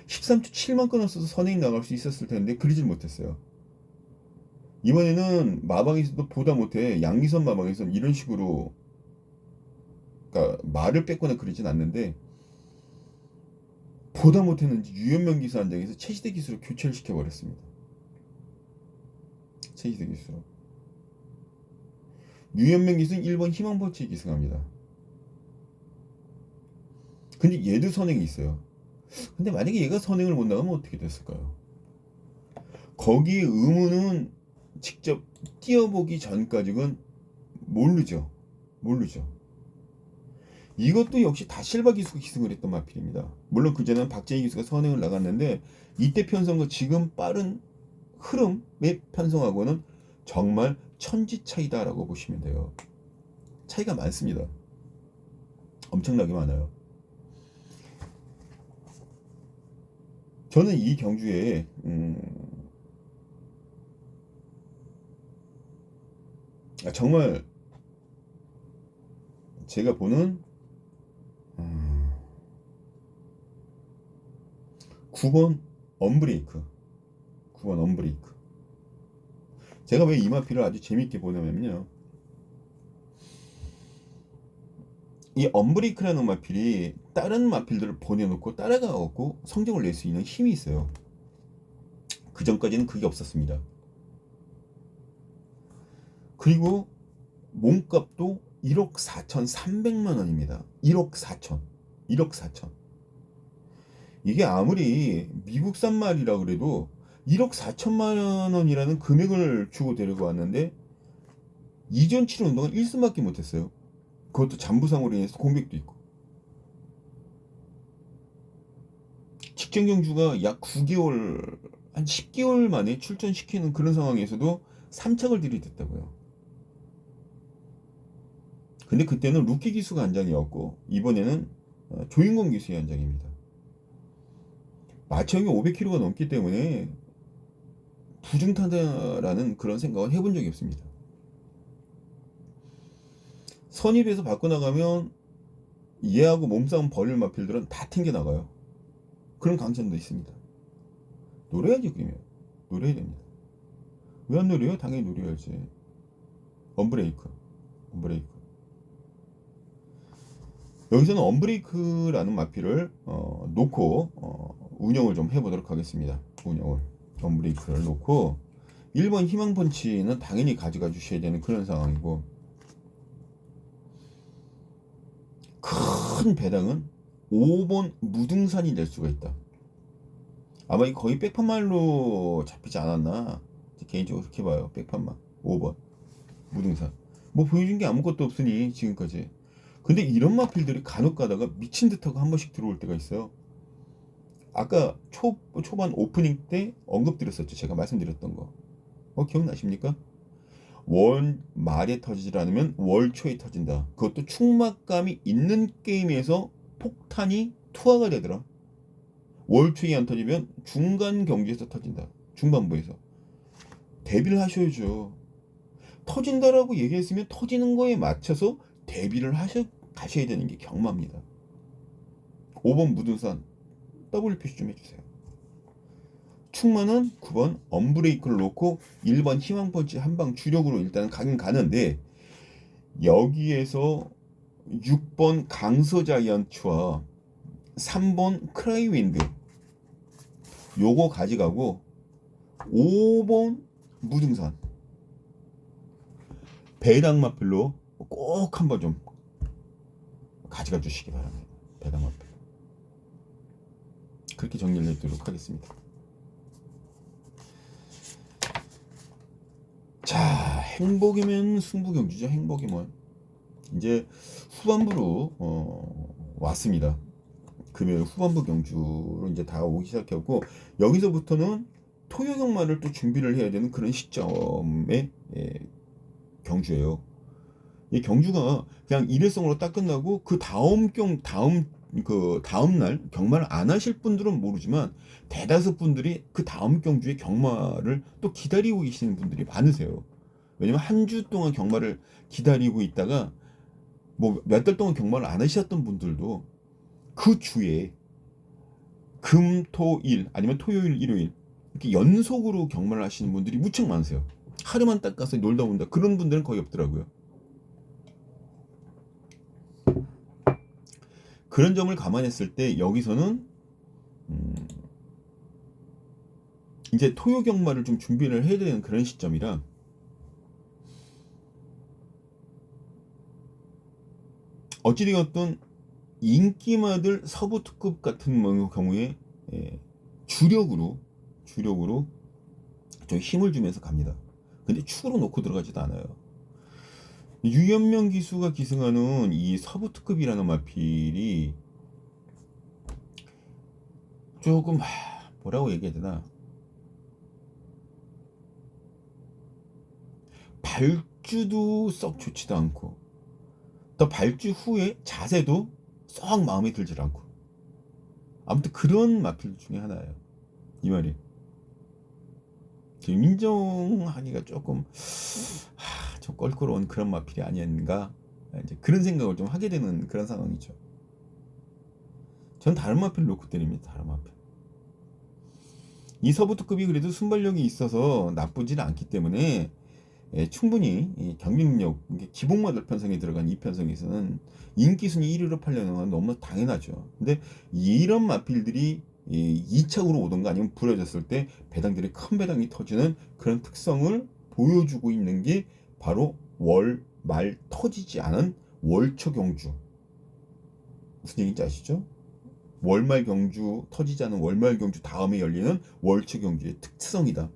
13초 7만 끊었어도 선행이 나갈 수 있었을 텐데 그리질 못했어요. 이번에는 마방에서도 보다 못해 양기선 마방에서는 이런 식으로, 그러니까 말을 뺏거나 그러진 않는데, 보다 못했는지 유연명 기수 한 장에서 최시대 기수로 교체를 시켜버렸습니다. 최시대 기수로. 유연명 기수는 1번 희망펀치에 기승합니다. 근데 얘도 선행이 있어요. 근데 만약에 얘가 선행을 못 나가면 어떻게 됐을까요? 거기에 의무는 직접 뛰어보기 전까지는 모르죠. 이것도 역시 다 실바 기수가 기승을 했던 마필입니다. 물론 그전에는 박재희 기수가 선행을 나갔는데, 이때 편성과 지금 빠른 흐름의 편성하고는 정말 천지 차이다라고 보시면 돼요. 차이가 많습니다. 엄청나게 많아요. 저는 이 경주에 정말 제가 보는 9번 언브레이크. 9번 언브레이크. 제가 왜 이 마필을 아주 재밌게 보냐면요, 이 언브레이크라는 마필이 다른 마필들을 보내놓고 따라가고 성적을 낼 수 있는 힘이 있어요. 그 전까지는 그게 없었습니다. 그리고 몸값도 1억 4,300만 원입니다. 1억 4천. 1억 4천. 이게 아무리 미국산 말이라 그래도 1억 4천만 원이라는 금액을 주고 데리고 왔는데, 이전 치료 운동은 1승밖에 못했어요. 그것도 잠부상으로 인해서 공백도 있고. 직전 경주가 약 9개월, 한 10개월 만에 출전시키는 그런 상황에서도 3착을 들이댔다고요. 근데 그때는 루키 기수가 한 장이었고, 이번에는 조인권 기수의 한 장입니다. 마청이 500kg가 넘기 때문에 부중타다라는 그런 생각은 해본 적이 없습니다. 선입에서 바꿔나가면 얘하고 몸싸움 벌일 마필들은 다 튕겨나가요. 그런 강점도 있습니다. 노려야지. 그러면 노려야 됩니다. 왜 안 노려요? 당연히 노려야지. 언브레이크. 여기서는 언브레이크라는 마필을 놓고 운영을 좀 해보도록 하겠습니다. 언브레이크를 놓고 1번 희망펀치는 당연히 가져가 주셔야 되는 그런 상황이고, 큰 배당은 5번 무등산이 될 수가 있다. 아마 이 거의 백판말로 잡히지 않았나, 개인적으로 그렇게 봐요. 백판말 5번 무등산. 뭐 보여준 게 아무것도 없으니 지금까지. 근데 이런 마필들이 간혹 가다가 미친 듯하고 한 번씩 들어올 때가 있어요. 아까 초반 오프닝 때 언급드렸었죠. 제가 말씀드렸던 거. 기억나십니까? 월 말에 터지지 않으면 월 초에 터진다. 그것도 충막감이 있는 게임에서 폭탄이 투하가 되더라. 월 초에 안 터지면 중간 경기에서 터진다. 중반부에서. 대비를 하셔야죠. 터진다라고 얘기했으면 터지는 거에 맞춰서 대비를 가셔야 되는 게 경마입니다. 5번 무등산 더블 표시 좀 해주세요. 충만은 9번 언브레이크를 놓고 1번 희망펀치 한방 주력으로 일단은 가긴 가는데, 여기에서 6번 강서자이언츠와 3번 크라이윈드, 요거 가져가고 5번 무등산 배당마필로 꼭 한번 좀 가져가 주시기 바랍니다. 배당마필. 그렇게 정리를 해드리도록 하겠습니다. 자, 행복이면 승부경주죠. 행복이 뭐 이제 후반부로 왔습니다. 금요일 후반부 경주로 이제 다 오기 시작했고, 여기서부터는 토요 경마를 또 준비를 해야 되는 그런 시점의 경주예요. 이 경주가 그냥 일회성으로 딱 끝나고 그 다음 날 경마를 안 하실 분들은 모르지만 대다수 분들이 그 다음 경주의 경마를 또 기다리고 계시는 분들이 많으세요. 왜냐면 한 주 동안 경마를 기다리고 있다가 뭐 몇 달 동안 경마를 안 하셨던 분들도 그 주에 금, 토, 일 아니면 토요일, 일요일 이렇게 연속으로 경마를 하시는 분들이 무척 많으세요. 하루만 딱 가서 놀다 온다. 그런 분들은 거의 없더라고요. 그런 점을 감안했을 때 여기서는 이제 토요 경마를 좀 준비를 해야 되는 그런 시점이라 어찌되었든 인기마들 서부 특급 같은 경우에 주력으로 좀 힘을 주면서 갑니다. 근데 축으로 놓고 들어가지도 않아요. 유연명 기수가 기승하는 이 서부 특급이라는 마필이 조금 뭐라고 얘기해야 되나, 발주도 썩 좋지도 않고 또 발주 후에 자세도 썩 마음에 들질 않고, 아무튼 그런 마필 중에 하나예요. 이 말이 인정하기가 조금 좀 껄끄러운 그런 마필이 아닌가, 이제 그런 생각을 좀 하게 되는 그런 상황이죠. 전 다른 마필을 놓고 때립니다. 다른 마필. 이 서부특급이 그래도 순발력이 있어서 나쁘지는 않기 때문에 충분히 이 경쟁력, 기복마들 편성에 들어간 이 편성에서는 인기순위 1위로 팔려는 건 너무 당연하죠. 근데 이런 마필들이 2차으로 오던가 아니면 부러졌을 때 배당들이 큰 배당이 터지는 그런 특성을 보여주고 있는 게 바로 월 말 터지지 않은 월초 경주. 무슨 얘기인지 아시죠? 월말 경주, 터지지 않은 월말 경주 다음에 열리는 월초 경주의 특성이다.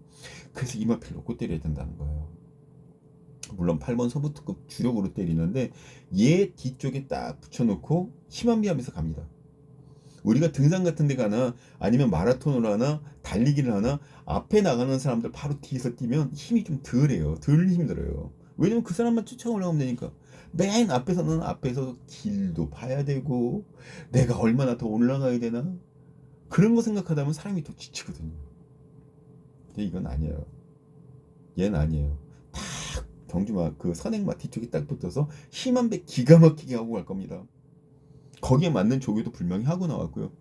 그래서 이 마필 놓고 때려야 된다는 거예요. 물론 8번 서부특급 주력으로 때리는데 얘 뒤쪽에 딱 붙여놓고 힘안비하면서 갑니다. 우리가 등산 같은 데 가나 아니면 마라톤을 하나 달리기를 하나 앞에 나가는 사람들 바로 뒤에서 뛰면 힘이 좀 덜해요. 덜 힘들어요. 왜냐면 그 사람만 쫓아오려면 되니까. 맨 앞에서는 앞에서 길도 봐야 되고 내가 얼마나 더 올라가야 되나 그런 거 생각하다 보면 사람이 더 지치거든요. 근데 이건 아니에요. 얘는 아니에요. 딱 경주마 그 선행마 뒤쪽에 딱 붙어서 힘한 배 기가 막히게 하고 갈 겁니다. 거기에 맞는 조교도 분명히 하고 나왔고요.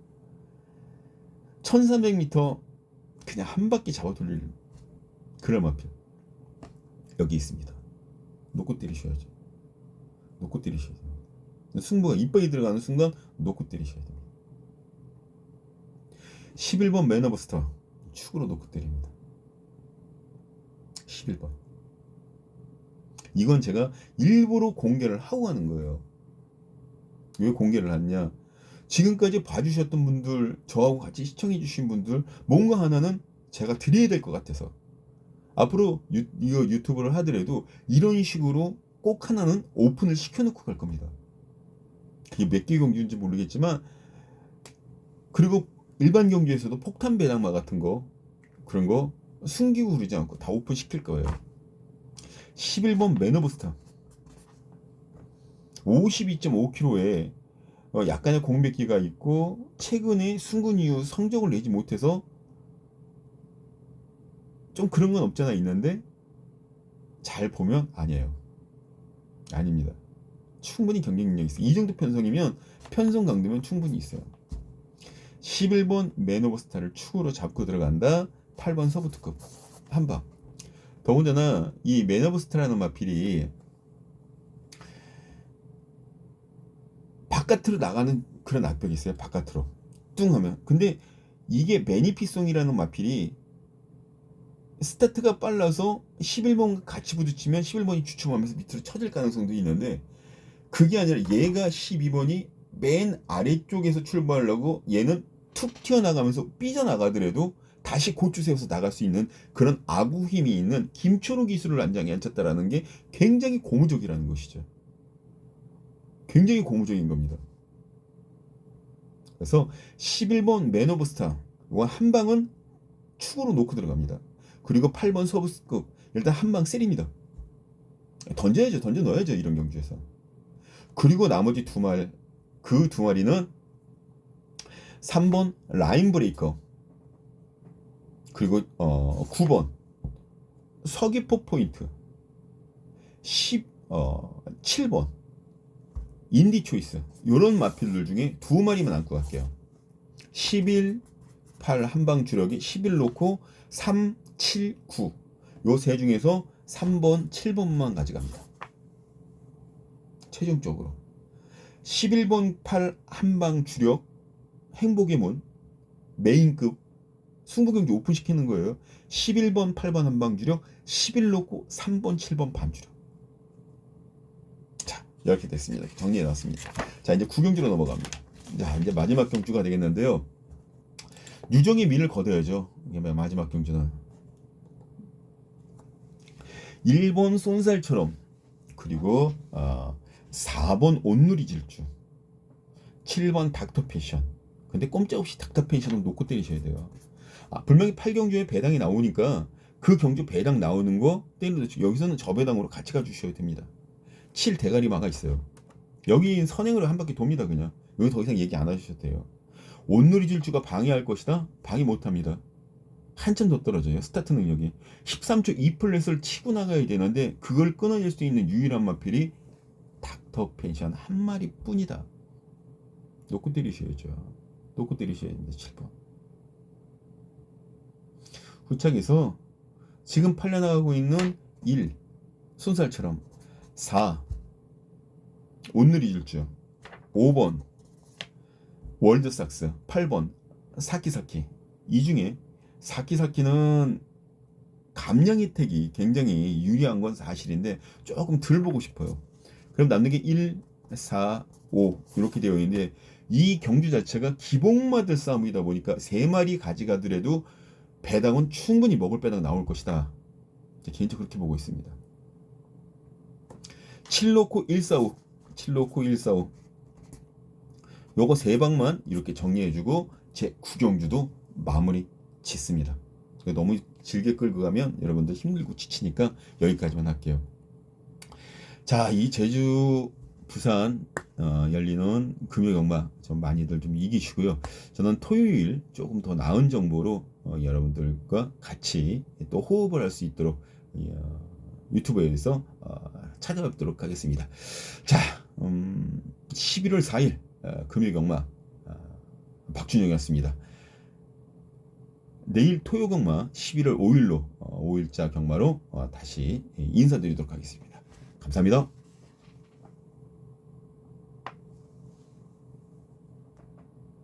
1300m 그냥 한 바퀴 잡아 돌리는 그런 마필 여기 있습니다. 놓고 때리셔야죠. 놓고 때리셔야 됩니다. 승부가 이빨이 들어가는 순간 놓고 때리셔야 됩니다. 11번 매너버스터 축으로 놓고 때립니다. 11번. 이건 제가 일부러 공개를 하고 가는 거예요. 왜 공개를 하냐? 지금까지 봐주셨던 분들, 저하고 같이 시청해주신 분들, 뭔가 하나는 제가 드려야 될 것 같아서. 앞으로 이거 유튜브를 하더라도 이런 식으로 꼭 하나는 오픈을 시켜놓고 갈 겁니다. 그게 몇 개 경주인지 모르겠지만, 그리고 일반 경주에서도 폭탄 배당마 같은 거, 그런 거 숨기고 그러지 않고 다 오픈 시킬 거예요. 11번 매너버스타 52.5km에 약간의 공백기가 있고 최근에 순군 이후 성적을 내지 못해서 좀 그런 건 없잖아 있는데, 잘 보면 아니에요. 아닙니다. 충분히 경쟁력이 있어요. 이 정도 편성이면 편성 강도면 충분히 있어요. 11번 매너버스타를 축으로 잡고 들어간다. 8번 서부특급 한방. 더군다나 이 매너버스타라는 마필이 바깥으로 나가는 그런 악벽이 있어요. 바깥으로 뚱 하면. 근데 이게 매니피송이라는 마필이 스타트가 빨라서 11번 같이 부딪히면 11번이 주춤하면서 밑으로 쳐질 가능성도 있는데, 그게 아니라 얘가 12번이 맨 아래쪽에서 출발하려고 얘는 툭 튀어나가면서 삐져나가더라도 다시 고추 세워서 나갈 수 있는 그런 아구 힘이 있는 김초로 기술을 안장에 앉혔다라는 게 굉장히 고무적이라는 것이죠. 굉장히 고무적인 겁니다. 그래서 11번 맨 오브 스타, 이건 한 방은 축으로 놓고 들어갑니다. 그리고 8번 서브스급, 일단 한 방 세립니다. 던져야죠. 던져 넣어야죠. 이런 경주에서. 그리고 나머지 두 마리, 그 두 마리는 3번 라인 브레이커, 그리고 9번 서귀포 포인트, 7번 인디 초이스, 요런 마필들 중에 두 마리만 안고 갈게요. 11, 8 한방 주력이 11 놓고 3, 7, 9, 요 세 중에서 3번, 7번만 가져갑니다. 최종적으로 11번 8 한방 주력 행복의 문 메인급 승부경기 오픈시키는 거예요. 11번 8번 한방 주력 11 놓고 3번 7번 반주력. 자, 이렇게 됐습니다. 정리해 놨습니다. 자, 이제 구경주로 넘어갑니다. 자, 이제 마지막 경주가 되겠는데요. 유정의 미를 거둬야죠. 이게 마지막 경주는 1번 쏜살처럼, 그리고 4번 온누리 질주, 7번 닥터 패션. 근데 꼼짝없이 닥터 패션을 놓고 때리셔야 돼요. 분명히 8경주에 배당이 나오니까 그 경주 배당 나오는 거 때리도 여기서는 저 배당으로 같이 가주셔야 됩니다. 7 대가리 마가 있어요. 여기 선행으로 한 바퀴 돕니다. 그냥 여기 더 이상 얘기 안 하셔도 돼요. 온누리 질주가 방해할 것이다? 방해 못합니다. 한참 더 떨어져요. 스타트 능력이 13초 2플랫을 치고 나가야 되는데 그걸 끊어낼 수 있는 유일한 마필이 닥터 펜션 한 마리 뿐이다. 놓고 때리셔야죠. 놓고 때리셔야 됩니다. 7번 후착에서 지금 팔려나가고 있는 1 순살처럼, 4 온누리 질주, 5번 월드삭스, 8번 사키사키. 이 중에 사키사키는 감량 혜택이 굉장히 유리한 건 사실인데 조금 덜 보고 싶어요. 그럼 남는 게 1, 4, 5 이렇게 되어 있는데, 이 경주 자체가 기복마들 싸움이다 보니까 3마리 가져가더라도 배당은 충분히 먹을 배당 나올 것이다. 개인적으로 그렇게 보고 있습니다. 7 놓고 145, 7 놓고 145. 요거 3방만 이렇게 정리해주고 제 9경주도 마무리 짓습니다. 너무 길게 끌고 가면 여러분들 힘들고 지치니까 여기까지만 할게요. 자, 이 제주 부산 열리는 금요경마 좀 많이들 좀 이기시고요. 저는 토요일 조금 더 나은 정보로 여러분들과 같이 또 호흡을 할 수 있도록 유튜브에서 찾아뵙도록 하겠습니다. 자, 11월 4일 금요경마 박준영이었습니다. 내일 토요경마 11월 5일로 5일자 경마로 다시 인사드리도록 하겠습니다. 감사합니다.